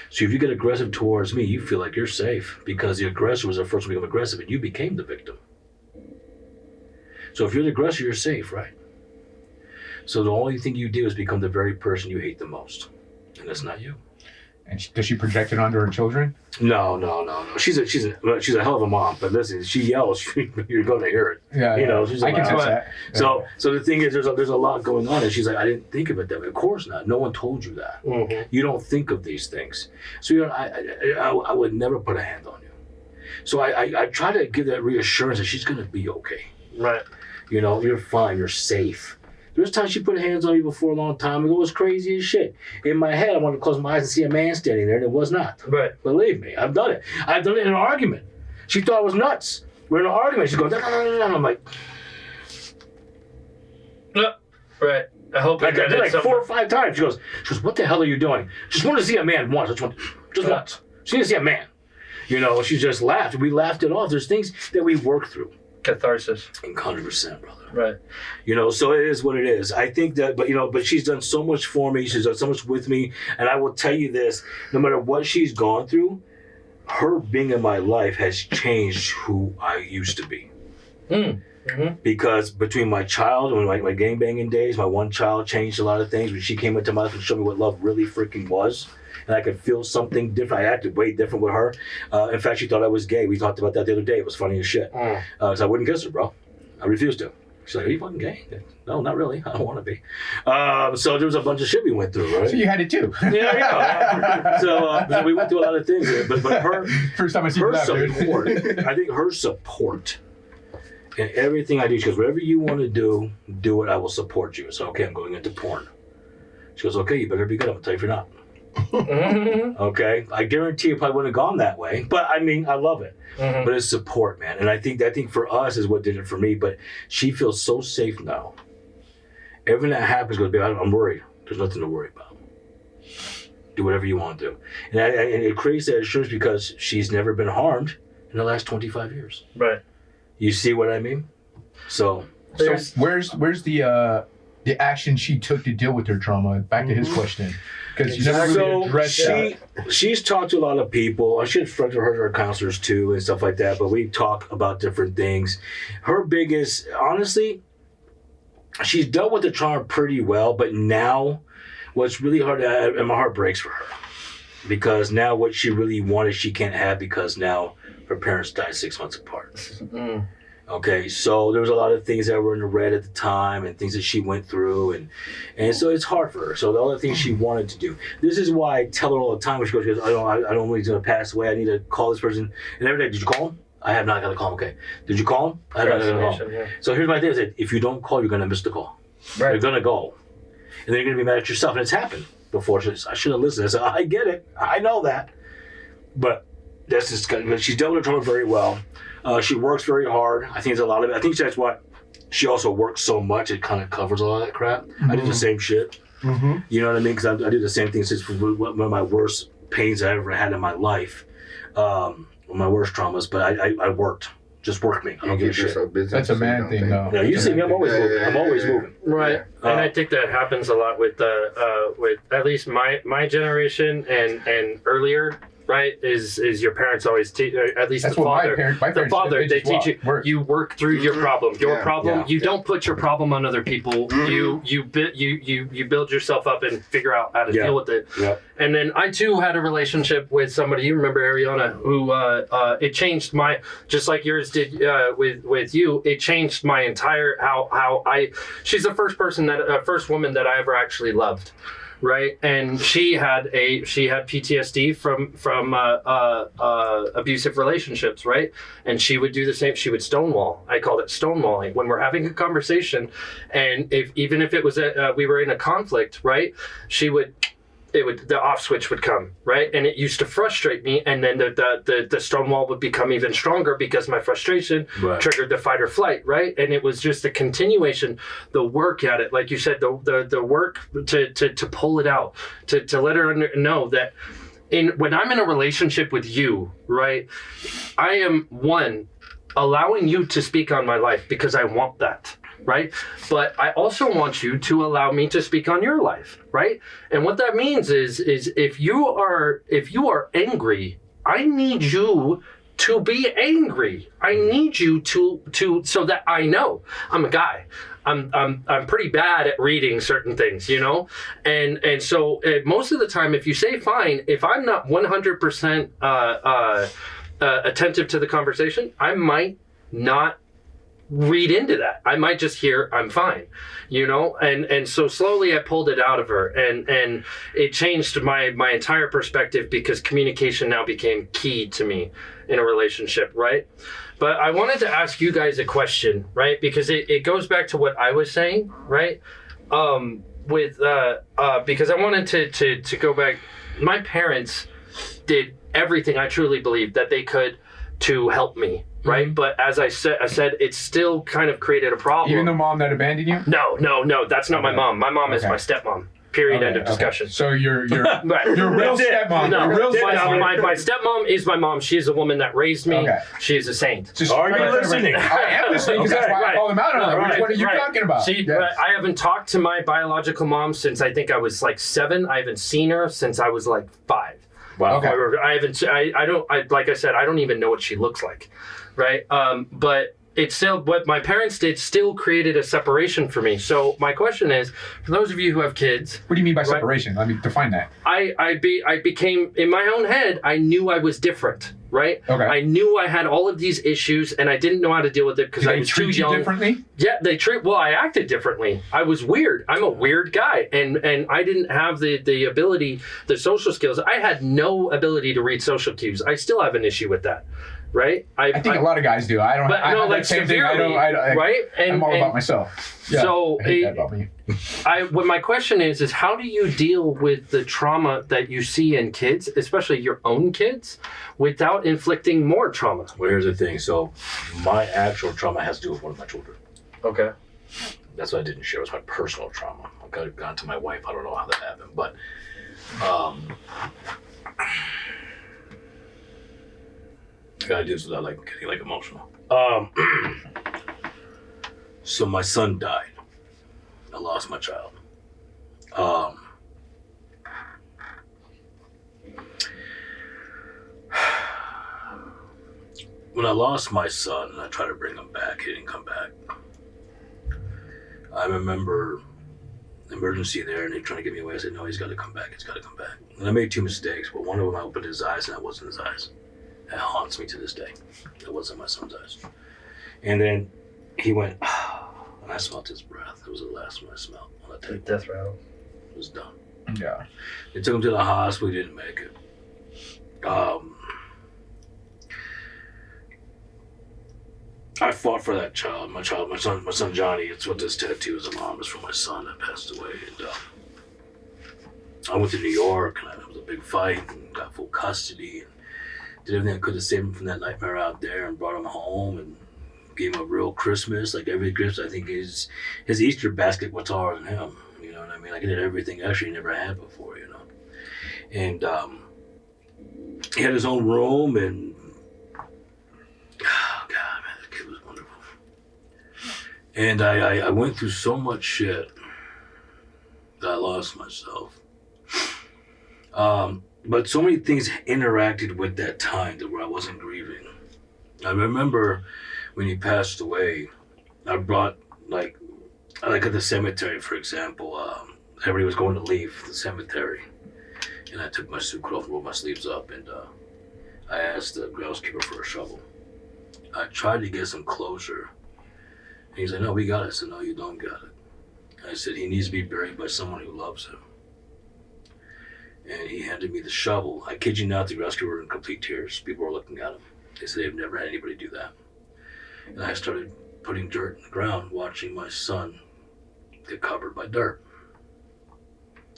So if you get aggressive towards me, you feel like you're safe because the aggressor was the first one to become aggressive and you became the victim. So if you're the aggressor, you're safe, right? So the only thing you do is become the very person you hate the most. And that's not you. And does she project it onto her children? No. She's a hell of a mom, but listen, she yells, you're going to hear it. Yeah. She's I like, can tell that. So the thing is, there's a lot going on, and she's like, I didn't think of it that way. Of course not. No one told you that. Mm-hmm. You don't think of these things. So I would never put a hand on you. So I try to give that reassurance that she's going to be okay. Right. You're fine. You're safe. There's times she put hands on me before a long time ago. It was crazy as shit. In my head, I wanted to close my eyes and see a man standing there, and it was not. Right. Believe me, I've done it. I've done it in an argument. She thought I was nuts. We're in an argument. She goes, no. I'm like, Right. I hope I did like 4 or 5 times. She goes, what the hell are you doing? Just wanted to see a man once. Just once. She didn't see a man. She just laughed. We laughed it off. There's things that we work through. Catharsis. 100%, brother. Right. So it is what it is. I think that, but she's done so much for me. She's done so much with me. And I will tell you this, no matter what she's gone through, her being in my life has changed who I used to be. Mm-hmm. Because between my child and my gangbanging days, my one child changed a lot of things. When she came into my life and showed me what love really freaking was, and I could feel something different. I acted way different with her. In fact, she thought I was gay. We talked about that the other day. It was funny as shit. Because I wouldn't kiss her, bro. I refused to. She's like, are you fucking gay? No, not really. I don't want to be. So there was a bunch of shit we went through, right? So you had it too. Yeah. So we went through a lot of things. But her First time I see her that, support, dude. I think her support in everything I do, she goes, whatever you want to do it, I will support you. So, okay, I'm going into porn. She goes, okay, you better be good. I'm going to tell you if you're not. Mm-hmm. Okay, I guarantee you probably wouldn't have gone that way, but I mean, I love it. Mm-hmm. But it's support, man, and I think for us is what did it for me. But she feels so safe now. Everything that happens goes, babe, I'm worried. There's nothing to worry about. Do whatever you want to do, and it creates that assurance because she's never been harmed in the last 25 years. Right. You see what I mean? So where's the action she took to deal with her trauma? Back to his question. Because you never really addressed that. She's talked to a lot of people. She had friends of hers are counselors too and stuff like that, but we talk about different things. Her biggest, honestly, she's dealt with the trauma pretty well, but now what's really hard, and my heart breaks for her, because now what she really wanted she can't have because now her parents died 6 months apart. Okay, so there was a lot of things that were in the red at the time and things that she went through, and so it's hard for her. So the other things she wanted to do. This is why I tell her all the time when she goes, I don't know he's gonna pass away. I need to call this person. And every day, did you call him? I have not got to call him. Okay. Did you call him? I have not got to call him. Yeah. So here's my thing: is that if you don't call, you're gonna miss the call. Right. You're gonna go, and then you're gonna be mad at yourself. And it's happened before. I should have listened. I said, I get it. I know that, but that's just she's dealt with her trauma very well. She works very hard. I think it's a lot of it. I think that's what she also works so much. It kind of covers a lot of that crap. I did the same shit. Mm-hmm. You know what I mean? Because I did the same thing since one of my worst pains I ever had in my life, my worst traumas. But I worked. Just work me. I don't give a shit. That's a man thing, though. Yeah, you see me. I'm always moving. I'm always moving. Right, and I think that happens a lot with at least my generation and earlier. Right, is your parents always teach? At least That's the what father. my parents They did. teach you. Work. You work through your problem. Your Yeah. problem. Yeah. You don't put your problem on other people. You build yourself up and figure out how to deal with it. Yeah. And then I too had a relationship with somebody. You remember Ariana, who it changed my, just like yours did with you. It changed my entire how I. She's the first woman that I ever actually loved. Right, and she had PTSD from abusive relationships, right? And she would do the same. She would stonewall. I called it stonewalling. When we're having a conversation, and even if it was we were in a conflict, right? The off switch would come, right? And it used to frustrate me, and then the stonewall would become even stronger because my frustration triggered the fight or flight, right? And it was just a continuation, the work at it, like you said, the work to pull it out, to let her know that when I'm in a relationship with you, right, I am allowing you to speak on my life because I want that. Right? But I also want you to allow me to speak on your life, right? And what that means is if you are angry, I need you to be angry. I need you to so that I know I'm a guy. I'm pretty bad at reading certain things, you know? And so most of the time, if you say fine, if I'm not 100% attentive to the conversation, I might not read into that. I might just hear I'm fine, you know, and so slowly I pulled it out of her, and it changed my entire perspective because communication now became key to me in a relationship, right? But I wanted to ask you guys a question, right? Because it goes back to what I was saying, right? Because I wanted to go back. My parents did everything I truly believed that they could to help me. Right, but as I said, it still kind of created a problem. Even the mom that abandoned you? No, that's not my mom. My mom is my stepmom. Period. End of discussion. So you're right. Your real stepmom. No, your real stepmom. my stepmom is my mom. She is a woman that raised me. Okay. She is a saint. Are you listening? I am listening because that's why I called him out on it. Which one are you talking about? I haven't talked to my biological mom since I think I was like 7. I haven't seen her since I was like 5. Wow. Okay. Like I said, I don't even know what she looks like. Right. But it's still what my parents did still created a separation for me. So my question is, for those of you who have kids, what do you mean by separation? Let me define that. I became, in my own head, I knew I was different. Right. Okay. I knew I had all of these issues and I didn't know how to deal with it because I was too young. Treat you differently? Yeah, I acted differently. I was weird. I'm a weird guy. And I didn't have the ability, the social skills. I had no ability to read social cues. I still have an issue with that. Right? I think a lot of guys do. I don't. But I no, have like that same severely, thing. right? I'm all about myself. Yeah, so I hate that about me. What my question is how do you deal with the trauma that you see in kids, especially your own kids, without inflicting more trauma? Well, here's the thing. So my actual trauma has to do with one of my children. Okay. That's what I didn't share. It was my personal trauma. I could have gone to my wife. I don't know how that happened, but I gotta do this without getting emotional. So my son died. I lost my child. When I lost my son and I tried to bring him back, he didn't come back. I remember emergency there and they trying to get me away. I said, no, he's got to come back. He's got to come back. And I made 2 mistakes, but one of them I opened his eyes and that wasn't his eyes. That haunts me to this day. That wasn't my son's eyes. And then he went, and I smelled his breath. It was the last one I smelled on the table. Death rattle. It was done. Yeah. They took him to the hospital. He didn't make it. I fought for that child. My son Johnny. It's what this tattoo is on. It's for my son that passed away. And I went to New York, and it was a big fight, and got full custody, and did everything I could to save him from that nightmare out there, and brought him home, and gave him a real Christmas. Like every Christmas, I think his Easter basket was taller than him. You know what I mean? Like, he did everything actually he never had before. You know, and he had his own room, and oh God, man, that kid was wonderful. And I went through so much shit that I lost myself. But so many things interacted with that time that where I wasn't grieving. I remember when he passed away, I brought like at the cemetery, for example, everybody was going to leave the cemetery, and I took my suit coat off and rolled my sleeves up, and I asked the groundskeeper for a shovel. I tried to get some closure, and he's like, "No, we got it." I said, "No, you don't got it." I said, "He needs to be buried by someone who loves him." And he handed me the shovel. I kid you not, the groundskeeper were in complete tears. People were looking at him. They said they've never had anybody do that. And I started putting dirt in the ground, watching my son get covered by dirt.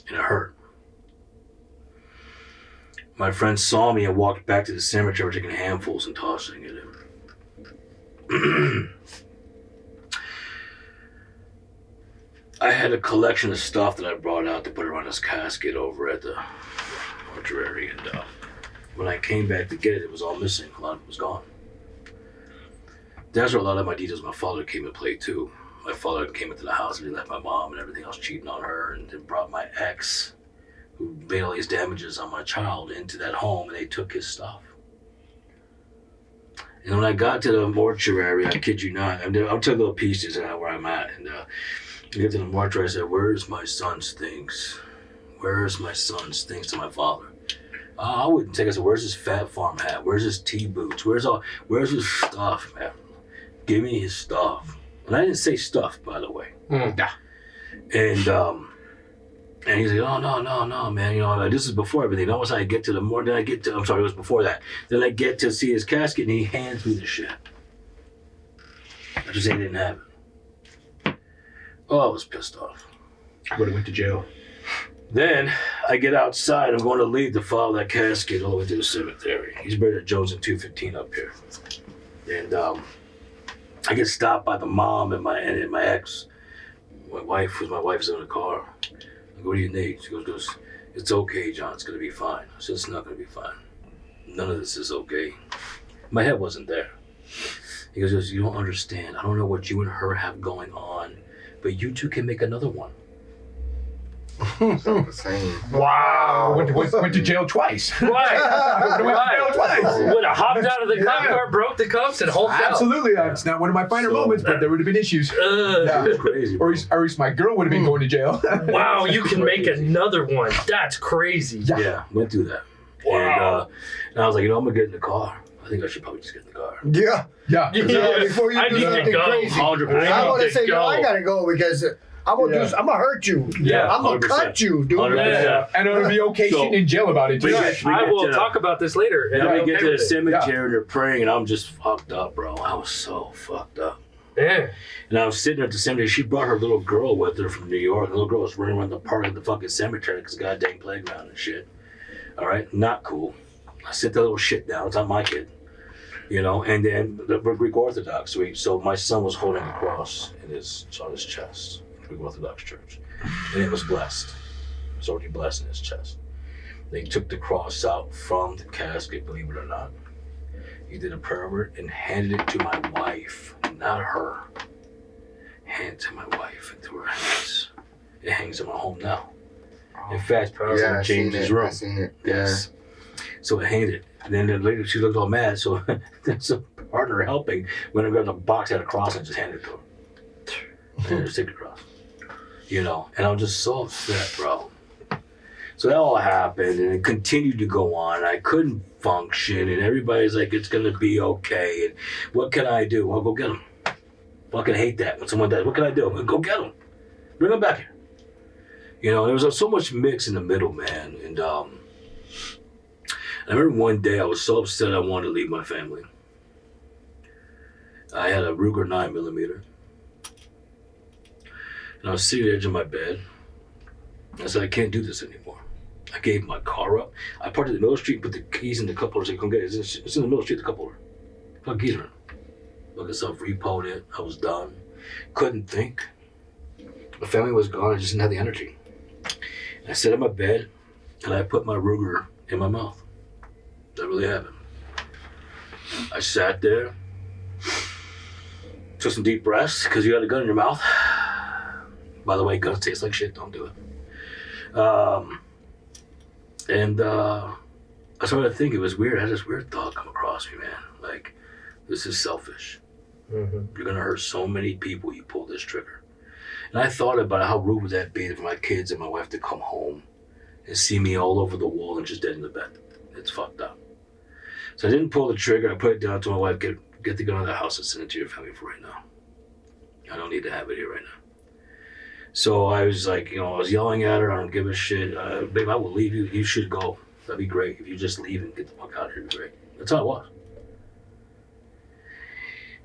And it hurt. My friend saw me and walked back to the cemetery, taking handfuls and tossing it in. I had a collection of stuff that I brought out to put around his casket over at the mortuary, and when I came back to get it, it was all missing. A lot of it was gone. That's where a lot of my details. My father came into play too. My father came into the house and he left my mom and everything else cheating on her, and then brought my ex, who made all these damages on my child, into that home, and they took his stuff. And when I got to the mortuary, I kid you not, I'll tell little pieces of where I'm at, and I get to the mortuary, I said, "Where's my son's things? Where's my son's things?" to my father. I wouldn't take it. I said, "Where's his Fat Farm hat? Where's his T-boots? Where's his stuff, man? Give me his stuff." And I didn't say stuff, by the way. Yeah. And he's like, "Oh, no, man. You know, this is before everything." Once I get to the I'm sorry, it was before that. Then I get to see his casket, and he hands me the shit. I just saying he didn't have it. Oh, I was pissed off. Would have went to jail. Then I get outside. I'm going to leave to follow that casket all the way to the cemetery. He's buried at Jones and 215 up here. And I get stopped by the mom and my ex. My wife is in the car. I go, "What do you need?" She goes, "It's okay, John. It's going to be fine." I said, "It's not going to be fine. None of this is okay." My head wasn't there. He goes, "You don't understand. I don't know what you and her have going on, but you two can make another one." It's not the same. Wow. Went to jail twice. Right. Went to jail twice. Would have hopped out of the cop car, broke the cuffs, and hulked out. Absolutely. It's not one of my finer moments, but there would have been issues. It was crazy. Or at least my girl would have been going to jail. Wow, you can make another one. That's crazy. Yeah, went through that. Wow. And I was like, I'm going to get in the car. I think I should probably just get in the car. Yeah. Yeah. Yeah. Before you I do need to something go. crazy. 100%. I want to say, go. I gotta go because I'm gonna hurt you. Yeah, I'm gonna 100%. cut you, dude. 100%. Yeah. And it'll be okay So- sitting in jail about it, too. We I get will to- talk about this later. and Then I'm we okay get to the with it. cemetery and they're praying, and I'm just fucked up, bro. I was so fucked up. Yeah. And I was sitting at the cemetery. She brought her little girl with her from New York. The little girl was running around the park at the fucking cemetery because goddamn playground and shit. All right, not cool. I sit that little shit down. It's not my kid, you know. And then we're Greek Orthodox, so my son was holding a cross on his chest, Greek Orthodox Church, and it was blessed. It was already blessed in his chest. They took the cross out from the casket, believe it or not. He did a prayer over it and handed it to my wife, not her. Hand it to my wife into her hands. It hangs in my home now. In fact, Yeah, I seen James' it. room. I seen it. Yes. So it handed. And then later she looked all mad. So there's a partner helping. Went and grabbed a box, had a cross, and just handed it to her. And just take the cross. You know, and I'm just so upset, bro. So that all happened, and it continued to go on. I couldn't function, and everybody's like, "It's gonna be okay." And what can I do? Well, go get him. fucking hate that when someone dies. What can I do? Go get them. Bring them back here. You know, there was so much mix in the middle, man. And I remember one day I was so upset I wanted to leave my family. I had a Ruger 9mm. And I was sitting at the edge of my bed. I said, I can't do this anymore. I gave my car up. I parked at the middle of the street, put the keys in the cup holder, so I couldn't get it. It's in the middle of the street, the cup holder. Fuck keys around. Look at self, repoed it. I was done. Couldn't think. My family was gone. I just didn't have the energy. And I sat in my bed and I put my Ruger in my mouth. That really happened. I sat there, took some deep breaths because you had a gun in your mouth. By the way, guns taste like shit. Don't do it. I started to think it was weird. I had this weird thought come across me, man. Like, this is selfish. Mm-hmm. You're gonna hurt so many people. You pull this trigger. And I thought about how rude would that be for my kids and my wife to come home and see me all over the wall and just dead in the bed. It's fucked up. So I didn't pull the trigger. I put it down to my wife, get the gun out of the house and send it to your family for right now. I don't need to have it here right now. So I was like, I was yelling at her. I don't give a shit. Babe, I will leave you. You should go. That'd be great. If you just leave and get the fuck out of here, it'd be great. That's how it was.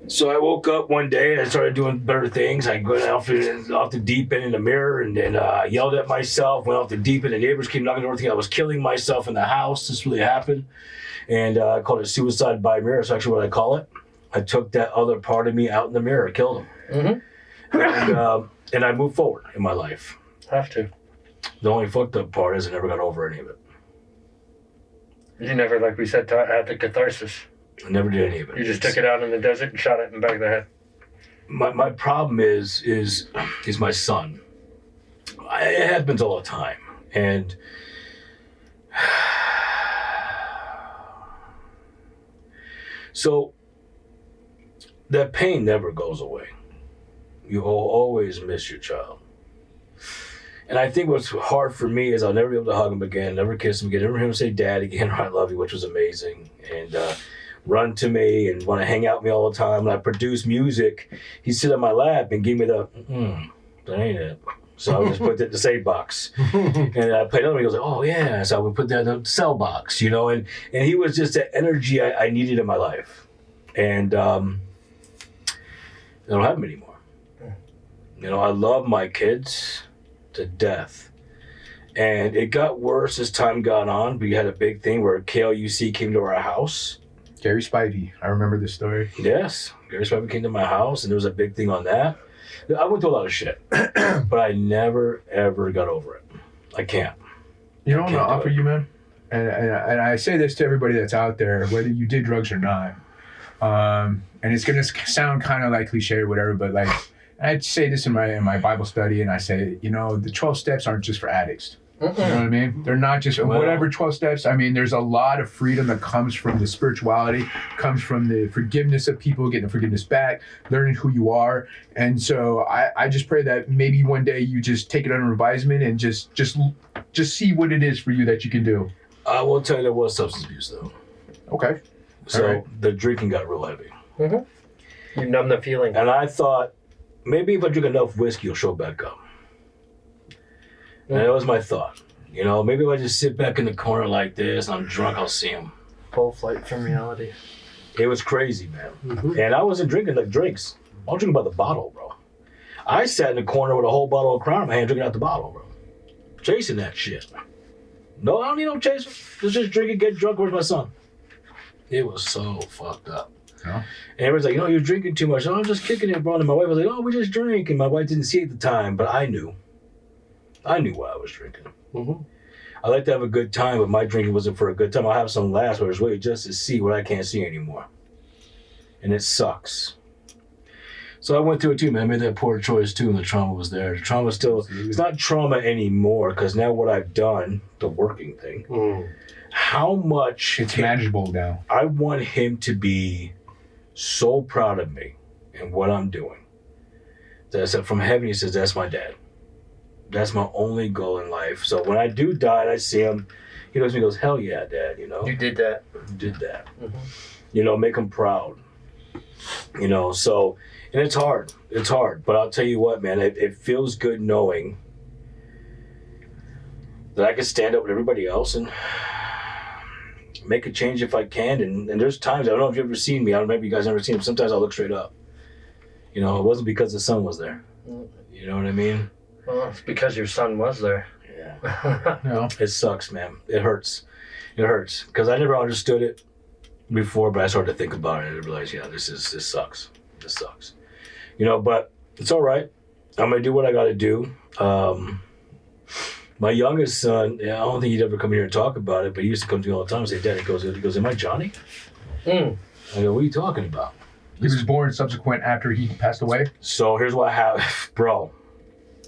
So I woke up one day and I started doing better things. I went off the deep end in the mirror and then yelled at myself, went off the deep end. The neighbors came knocking on the door thinking I was killing myself in the house. This really happened. And I called it suicide by mirror. That's actually what I call it. I took that other part of me out in the mirror, killed him. Mm-hmm. And I moved forward in my life. Have to. The only fucked up part is I never got over any of it. You never, like we said, had the catharsis. I never did any of it. You just took it out in the desert and shot it in the back of the head. My problem is my son. It happens all the time. And so that pain never goes away. You will always miss your child. And I think what's hard for me is I'll never be able to hug him again, never kiss him again, never hear him say dad again or I love you, which was amazing. And run to me and want to hang out with me all the time. When I produce music, he'd sit on my lap and give me the, that ain't it. So I would just put that in the save box. And I played another one, he goes, oh yeah. So I would put that in the sell box, and he was just that energy I needed in my life. And I don't have him anymore. I love my kids to death. And it got worse as time got on. We had a big thing where KLUC came to our house. Gary Spivey. I remember this story. Yes. Gary Spivey came to my house and there was a big thing on that. I went through a lot of shit, but I never, ever got over it. I can't. You know what I'm going to offer you, man? And I say this to everybody that's out there, whether you did drugs or not. And it's going to sound kind of like cliche or whatever, but like, I'd say this in my Bible study, and I say, the 12 steps aren't just for addicts. You know what I mean? They're not just whatever 12 steps. I mean, there's a lot of freedom that comes from the spirituality, comes from the forgiveness of people, getting the forgiveness back, learning who you are. And so I just pray that maybe one day you just take it under advisement and just see what it is for you that you can do. I will tell you there was substance abuse though. Okay. So the drinking got real heavy. Mm-hmm. You numb the feeling. And I thought, maybe if I drink enough whiskey, it'll show back up. And that was my thought. Maybe if I just sit back in the corner like this and I'm drunk, I'll see him. Full flight from reality. It was crazy, man. Mm-hmm. And I wasn't drinking like drinks. I was drinking by the bottle, bro. I sat in the corner with a whole bottle of Crown in my hand, drinking out the bottle, bro. Chasing that shit. No, I don't need no chaser. Just drink and get drunk. Where's my son? It was so fucked up. Yeah. And everyone's like, you're drinking too much. I'm just kicking it, bro. And my wife was like, we just drink. And my wife didn't see it at the time, but I knew. I knew why I was drinking. Mm-hmm. I like to have a good time, but my drinking wasn't for a good time. I'll have some last, but it's really just to see what I can't see anymore. And it sucks. So I went through it too, man. I made that poor choice too, and the trauma was there. The trauma still, it's not trauma anymore, because now what I've done, the working thing, how much... It's manageable now. I want him to be so proud of me and what I'm doing. That from heaven, he says, that's my dad. That's my only goal in life. So when I do die and I see him, he looks at me and goes, hell yeah, Dad, You did that. You did that. Mm-hmm. Make him proud. You know, so, and it's hard. It's hard. But I'll tell you what, man, it feels good knowing that I can stand up with everybody else and make a change if I can. And there's times, I don't know if you've ever seen me, I don't know if you guys ever seen me, sometimes I'll look straight up. You know, it wasn't because the sun was there. You know what I mean? Well, it's because your son was there. Yeah. No. It sucks, man. It hurts. It hurts. Because I never understood it before, but I started to think about it and realized, yeah, this sucks. This sucks. You know, but it's all right. I'm going to do what I got to do. My youngest son, I don't think he'd ever come here and talk about it, but he used to come to me all the time and say, Dad, he goes, am I Johnny? Mm. I go, what are you talking about? He was born subsequent after he passed away. So here's what happened. Bro,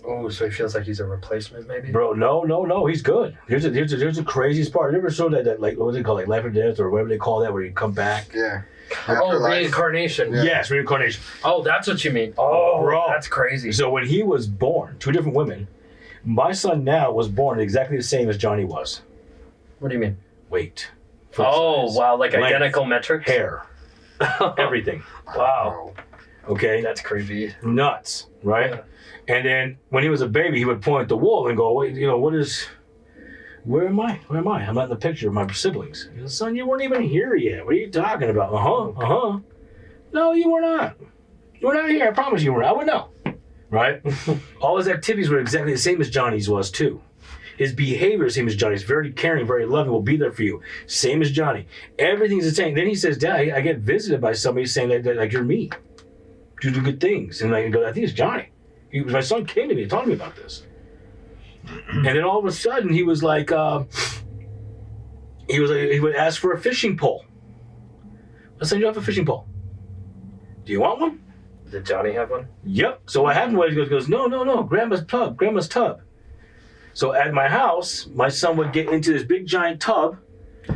Oh, so he feels like he's a replacement, maybe? no, he's good. Here's the craziest part. You ever saw that like, what do they call it, like life or death or whatever they call that, where you come back? Yeah. Oh, Afterlife. reincarnation. Yeah. Yes, reincarnation. Oh, that's what you mean. Oh, Bro. that's crazy. So when he was born, two different women, my son now was born exactly the same as Johnny was. What do you mean? Weight. Oh, size, wow, like length, identical metrics? hair, everything. Wow. Okay? That's creepy. Nuts, right? Yeah. And then when he was a baby, he would point at the wall and go, wait, you know, where am I? Where am I? I'm not in the picture of my siblings. He goes, son, you weren't even here yet. What are you talking about? Uh-huh. No, you were not. You were not here. I promise you were. I would know. Right? All his activities were exactly the same as Johnny's was, too. His behavior is the same as Johnny's. Very caring, very loving, will be there for you. Same as Johnny. Everything's the same. Then he says, Dad, I get visited by somebody saying that like, you're me. You do good things. And I go, I think it's Johnny. My son came to me and told me about this. And then all of a sudden, he was like, he would ask for a fishing pole. I said, you have a fishing pole. Do you want one? Did Johnny have one? Yep. So what happened was, he goes, no, grandma's tub. So at my house, my son would get into this big giant tub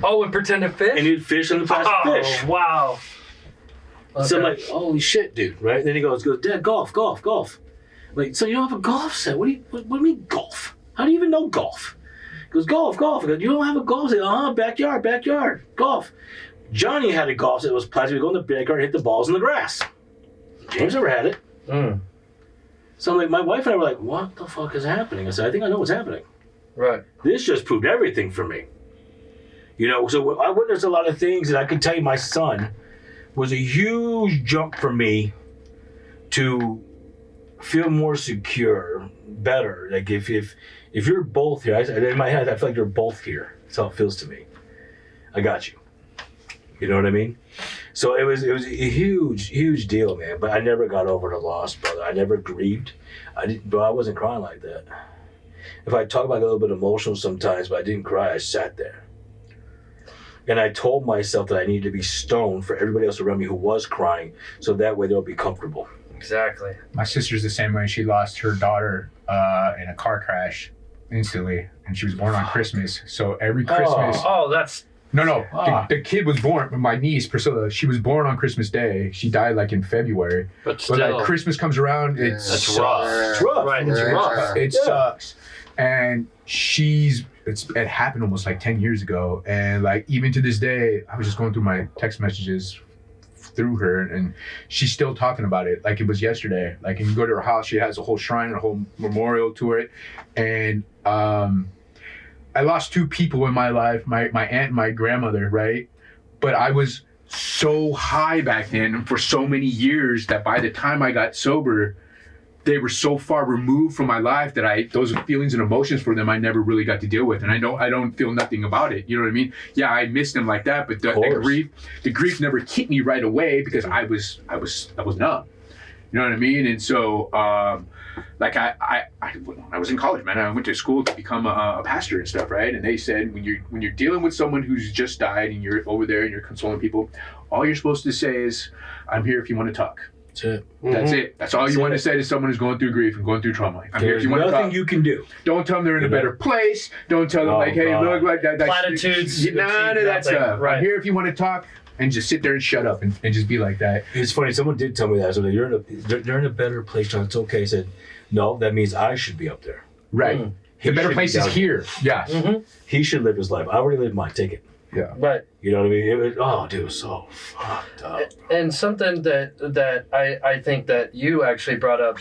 Oh, and pretend to fish? and he'd fish in the plastic fish. Wow. So I'm Okay. like, holy shit, dude, right? Then he goes, Dad, golf. I'm like, so you don't have a golf set? What do you mean golf? How do you even know golf? He goes, golf. I go, you don't have a golf set? Backyard, golf. Johnny had a golf set that was plastic. We'd go in the backyard and hit the balls in the grass. James never had it. Mm, So I'm like, my wife and I were like, what the fuck is happening? I said, I think I know what's happening. right. This just proved everything for me. You know, so I witnessed a lot of things, and I can tell you my son was a huge jump for me to feel more secure, better. Like if you're both here, in my head, I feel like you're both here. That's how it feels to me. I got you. You know what I mean? So it was a huge deal, man. But I never got over the loss, brother. I never grieved. I wasn't crying like that. If I talk about it, a little bit emotional sometimes, but I didn't cry. I sat there. And I told myself that I needed to be stoned for everybody else around me who was crying, so that way they'll be comfortable. Exactly. My sister's the same way. She lost her daughter in a car crash instantly, and she was born on Christmas. So every Christmas, Oh, that's... no, Ah. the kid was born. My niece Priscilla, she was born on Christmas Day. She died like in February. But still... But like Christmas comes around, it That's sucks. rough. It's rough. Right. It's Yeah. rough. It Yeah. sucks. And it happened almost like 10 years ago. And like even to this day, I was just going through my text messages through her, and she's still talking about it like it was yesterday. Like, if you go to her house, she has a whole shrine, a whole memorial to it. And I lost two people in my life, my aunt and my grandmother, right? But I was so high back then and for so many years that by the time I got sober, they were so far removed from my life that those feelings and emotions for them I never really got to deal with, and I don't feel nothing about it. You know what I mean? Yeah, I miss them like that, but the grief never hit me right away because I was numb. You know what I mean? And so like I was in college, man. I went to school to become a pastor and stuff, right? And they said when you're dealing with someone who's just died and you're over there and you're consoling people, all you're supposed to say is, "I'm here if you want to talk." That's it. That's it. That's all you want to say to someone who's going through grief and going through trauma. I'm here if There's you want to nothing talk. you can do. Don't tell them they're in a better place. Don't tell them Oh, like, hey, God. look like that. Platitudes None of achieve that nothing. stuff. Right. I'm here if you want to talk, and just sit there and shut up and just be like that. It's funny. Someone did tell me that. So they're in a better place. John. It's okay. I said, no, that means I should be up there. Right. Mm. He The better should place be is down here. Yeah. Mm-hmm. He should live his life. I already lived mine. Take it. Right. You know what I mean? It was, dude, it was so fucked up. And something that I think that you actually brought up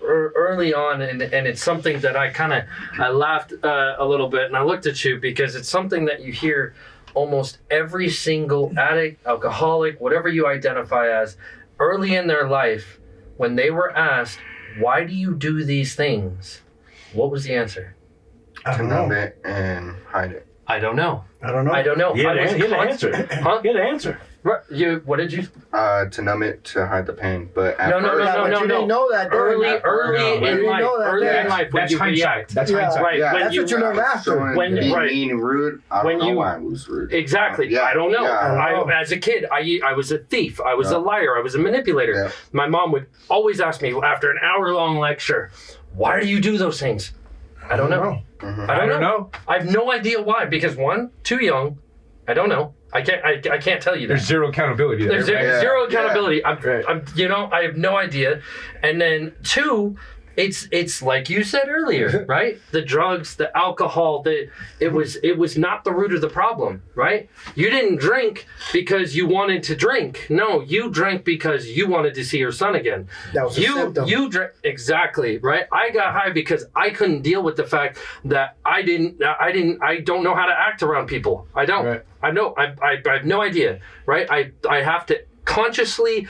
early on, and it's something that I laughed a little bit, and I looked at you because it's something that you hear almost every single addict, alcoholic, whatever you identify as, early in their life, when they were asked, why do you do these things? What was the answer? I To don't numb know. it and hide it. I don't know. I don't know. I don't know. He had I was an answer. Huh? He had an answer. Right. What did you? To numb it, to hide the pain. But at No, no, first, Yeah, no, but no, you no. didn't know that. Early then. in didn't life. know that Early then. in life. When That's you hindsight. react. That's Yeah. hindsight. Right. Yeah. When That's you what you learn after. Showing When- being right. mean and rude, I When don't know you- why I was rude. Exactly. Yeah. I don't know. Yeah. As a kid, I was a thief. I was Yeah. a liar. I was a manipulator. Yeah. My mom would always ask me after an hour-long lecture, "Why do you do those things?" I don't know. Mhm. I don't know. I have no idea why. Because one, too young. I don't know. I can't tell you that. There's zero accountability there. There's zero, right? Yeah. zero accountability. Right. I have no idea. And then two, it's like you said earlier, right? The drugs, the alcohol, it was not the root of the problem, right? You didn't drink because you wanted to drink. No, you drank because you wanted to see your son again. That was a symptom. You drank exactly, right? I got high because I couldn't deal with the fact that I don't know how to act around people. I don't. Right. I have no idea, right? I have to consciously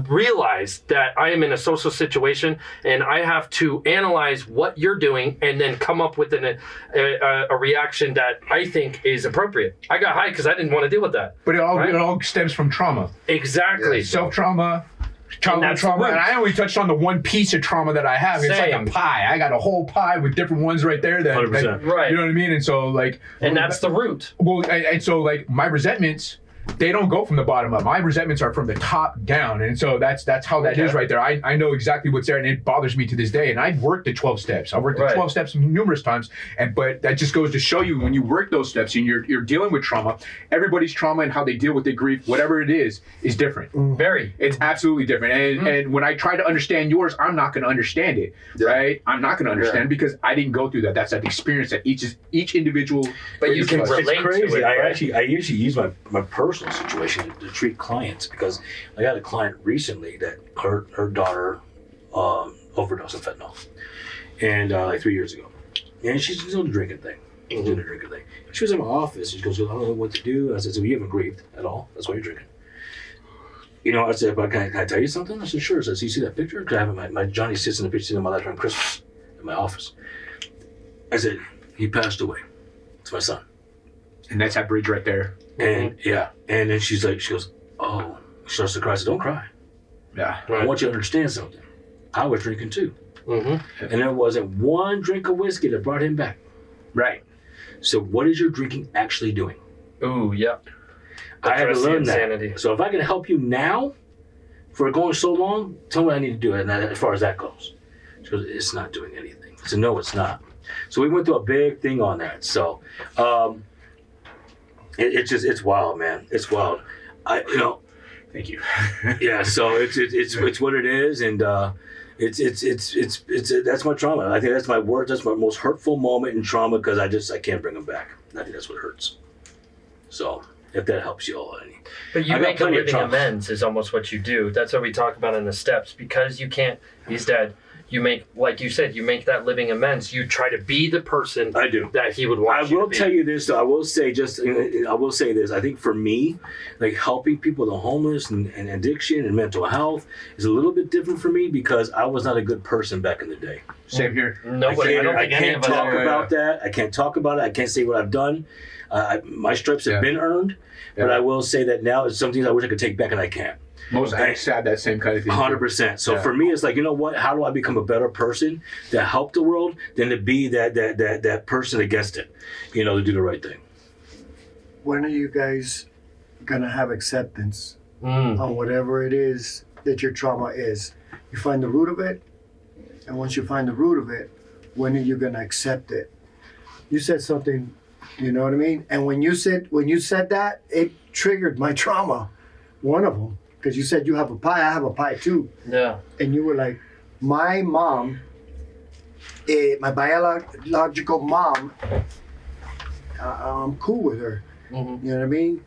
realize that I am in a social situation and I have to analyze what you're doing and then come up with a reaction that I think is appropriate. I got high because I didn't want to deal with that. But it Right. all stems from trauma. Exactly. Yeah. Self-trauma, And childhood that's trauma. the And root. I only touched on the one piece of trauma that I have. It's like Same. a pie. I got a whole pie with different ones right there. That 100%. Right. You know what I mean? And so like, And that's the root. well, and so like my resentments, they don't go from the bottom up. My resentments are from the top down, and so that's how that is Okay. right there. I know exactly what's there, and it bothers me to this day. And I've worked the 12 steps. I worked the Right. 12 steps numerous times, but that just goes to show you when you work those steps and you're dealing with trauma. Everybody's trauma and how they deal with their grief, whatever it is different. Very. It's absolutely different. And when I try to understand yours, I'm not going to understand it, Yeah. right? I'm not going to understand because I didn't go through that. That's that experience that each individual. But you can brings to us. relate It's crazy. to it. I right? usually use my personal situation to treat clients because I got a client recently that her daughter overdosed on fentanyl, and like 3 years ago, and she's doing the drinking thing. Doing the drinking thing. She was in my office. She goes, "I don't know what to do." I said, "So you haven't grieved at all? That's why you're drinking." You know, I said, "But can I tell you something?" I said, "Sure." I said, "So you see that picture? Because I have my Johnny sits in the picture on my left on Christmas in my office." I said, "He passed away. It's my son." And that's that bridge right there. And yeah, and then she goes, "Oh," she starts to cry. I said, "Don't cry. Yeah. I want you to understand something. I was drinking too, Mm-hmm. and there wasn't one drink of whiskey that brought him back. Right. So what is your drinking actually doing?" Ooh, yeah. I had to Address the learn insanity. that. So if I can help you now, for going so long, tell me what I need to do. And as far as that goes, she goes, "It's not doing anything." I said, "No, it's not." So we went through a big thing on that. So it's wild, man. It's wild. Thank you. Yeah, so it's what it is, and it's that's my trauma. I think that's my worst. That's my most hurtful moment in trauma because I can't bring them back. I think that's what hurts. So if that helps you all any. But you I got make a plenty of living trauma. amends is almost what you do. That's what we talk about in the steps. Because you can't, he's dead. You make, like you said, you make that living amends. You try to be the person I do. that he would I want you will to be. tell you this, though. I will say this. I think for me, like helping people with the homeless and addiction and mental health is a little bit different for me because I was not a good person back in the day. Same here. Nobody, I don't I think any can't of us talk are. about that. I can't talk about it. I can't say what I've done. My stripes have Yeah. been earned, but Yeah. I will say that now it's some things I wish I could take back and I can't. Most addicts have that same kind of thing. 100%. So Yeah. for me, it's like, you know what? How do I become a better person to help the world than to be that person against it? You know, to do the right thing. When are you guys gonna have acceptance Mm. on whatever it is that your trauma is? You find the root of it, and once you find the root of it, when are you gonna accept it? You said something, you know what I mean? And when you said that, it triggered my trauma. One of them, because you said you have a pie, I have a pie too. Yeah. And you were like, my mom, my biological mom, I'm cool with her. Mhm. You know what I mean?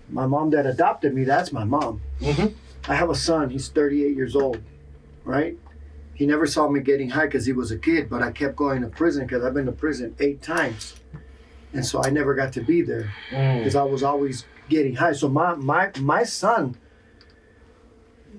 My mom that adopted me, that's my mom. Mhm. I have a son, he's 38 years old, right? He never saw me getting high because he was a kid, but I kept going to prison because I've been to prison 8 times. And so I never got to be there because I was always getting high. So my son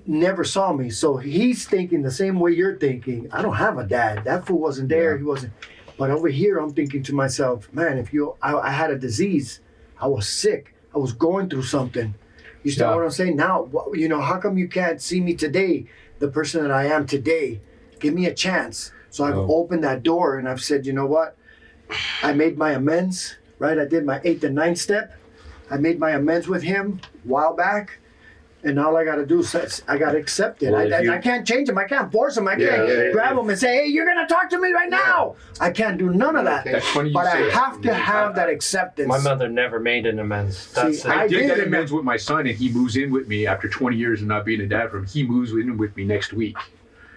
never saw me. So he's thinking the same way you're thinking. I don't have a dad. That fool wasn't there. Yeah. He wasn't. But over here, I'm thinking to myself, man, I had a disease. I was sick. I was going through something. You understand Yeah. what I'm saying? Now, how come you can't see me today, the person that I am today? Give me a chance. So I've opened that door and I've said, you know what? I made my amends, right? I did my 8th and 9th step. I made my amends with him a while back. And all I got to do is I got to accept it. Well, if I can't change him. I can't force him. I can't Yeah. grab him and say, hey, you're going to talk to me right now. I can't do none of that. That's funny you But I say that. have to have that acceptance. My mother never made an amends. That's See, it. I did did that it, amends with my son, and he moves in with me after 20 years of not being a dad for him. He moves in with me next week.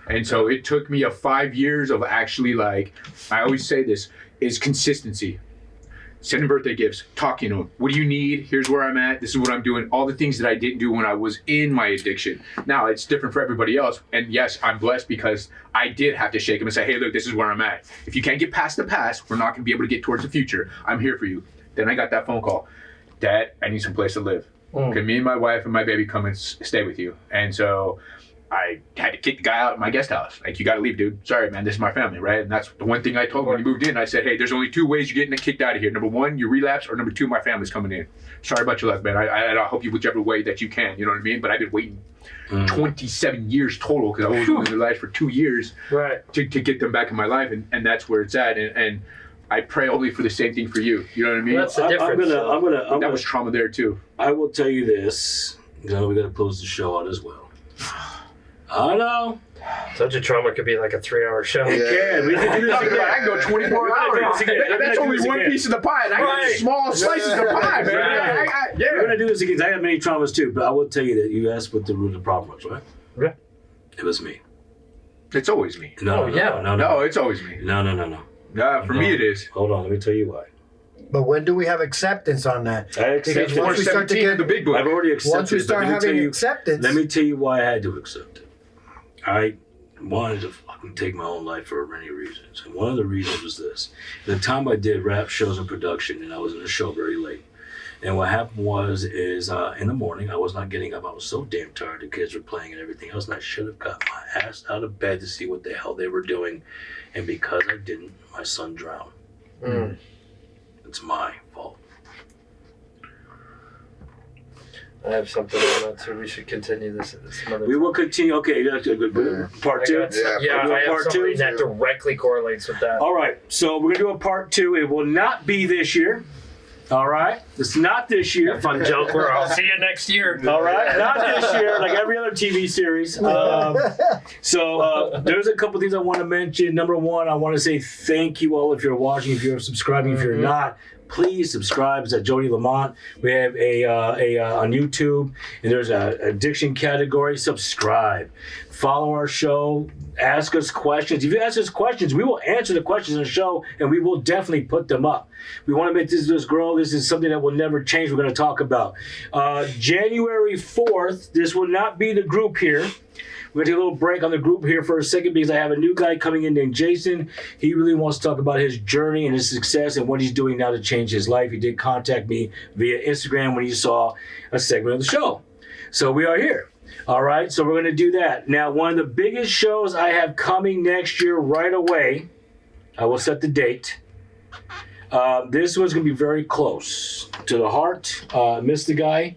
And so it took me 5 years of actually, like, I always say this, is consistency. Sending birthday gifts, talking to him. What do you need? Here's where I'm at. This is what I'm doing. All the things that I didn't do when I was in my addiction. Now, it's different for everybody else. And yes, I'm blessed because I did have to shake him and say, hey, look, this is where I'm at. If you can't get past the past, we're not going to be able to get towards the future. I'm here for you. Then I got that phone call. Dad, I need some place to live. Can me and my wife and my baby come and stay with you? And so I had to kick the guy out of my guest house. Like, you got to leave, dude. Sorry, man. This is my family, right? And that's the one thing I told him when he moved in. I said, hey, there's only 2 ways you're getting kicked out of here. Number 1, you relapse, or number 2, my family's coming in. Sorry about your luck, man. I help you whichever way that you can. You know what I mean? But I've been waiting 27 years total because I was only in their lives for 2 years Right. to get them back in my life. And that's where it's at. And I pray only for the same thing for you. You know what I mean? That's the I'm difference. gonna That was trauma there too. I will tell you this. You know, we got to close the show out as well. I know. Such a trauma could be like a 3-hour show. Yeah. We can do this again. I can go 24 We're gonna do hours. this again. We're That's gonna do only this one again. piece of the pie. And I got Right. small slices of pie, man. Right. Yeah. We're gonna do this again. I have many traumas too, but I will tell you that you asked what the root of the problem was, right? Yeah. It was me. It's always me. No, Oh, no, yeah. No, it's always me. no. For me, it is. Hold on, let me tell you why. But when do we have acceptance on that? I Because accepted. once we start to 17 of the get, big book. I've already accepted. once we it, but start let me tell having you- acceptance, Let me tell you why I had to accept it. I wanted to fucking take my own life for many reasons. And one of the reasons was this. At the time I did rap shows and production, and I was in the show very late. And what happened is in the morning, I was not getting up. I was so damn tired. The kids were playing and everything else. And I should have got my ass out of bed to see what the hell they were doing. And because I didn't, my son drowned. Mm. It's my fault. I have something on that too. We should continue this at some other We time. will continue. Okay, part I 2. got some- Yeah, yeah, we'll do I have part something two. that directly correlates with that. All right, so we're gonna do a part 2. It will not be this year. All right, it's not this year. Fun joke where I'll see you next year. All right, not this year, like every other TV series. So there's a couple things I want to mention. Number 1, I want to say thank you all if you're watching, if you're subscribing, if you're not. Please subscribe. It's at Jody Lamont. We have a on YouTube, and there's a addiction category. Subscribe. Follow our show. Ask us questions. If you ask us questions, we will answer the questions on the show, and we will definitely put them up. We want to make this grow. This is something that will never change. We're going to talk about January 4th. This will not be the group here. We're going to take a little break on the group here for a second because I have a new guy coming in named Jason. He really wants to talk about his journey and his success and what he's doing now to change his life. He did contact me via Instagram when he saw a segment of the show. So we are here. All right, so we're going to do that. Now, one of the biggest shows I have coming next year right away, I will set the date. This one's going to be very close to the heart. Missed the guy.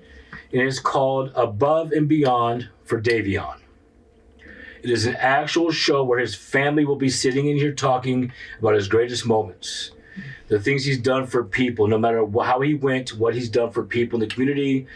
And it's called Above and Beyond for Davion. It is an actual show where his family will be sitting in here talking about his greatest moments, the things he's done for people, no matter how he went, what he's done for people in the community,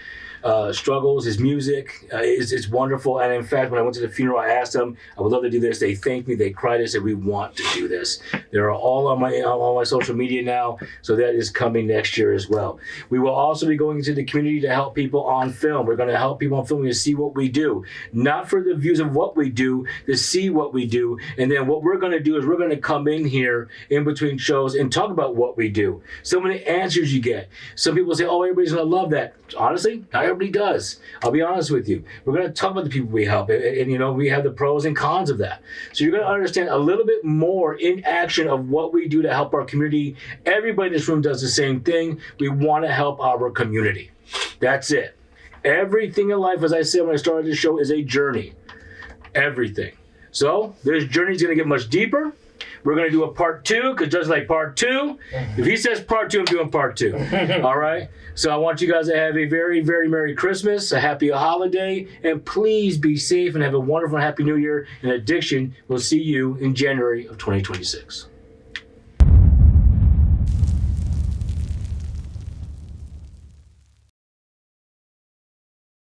struggles, his music. It's wonderful. And in fact, when I went to the funeral, I asked them, I would love to do this. They thanked me. They cried. They said, we want to do this. They're all on my social media now. So that is coming next year as well. We will also be going into the community to help people on film. We're going to help people on film to see what we do. Not for the views of what we do, to see what we do. And then what we're going to do is we're going to come in here in between shows and talk about what we do. So many answers you get. Some people say, oh, everybody's going to love that. Honestly, not everybody does. I'll be honest with you. We're going to talk about the people we help. And you know, we have the pros and cons of that. So you're going to understand a little bit more in action of what we do to help our community. Everybody in this room does the same thing. We want to help our community. That's it. Everything in life, as I said when I started this show, is a journey. Everything. So this journey is going to get much deeper. We're going to do a part 2 because just like part 2, if he says part 2, I'm doing part 2. All right? So I want you guys to have a very, very Merry Christmas, a happy holiday, and please be safe and have a wonderful and happy New Year. And Addiction, we'll see you in January of 2026.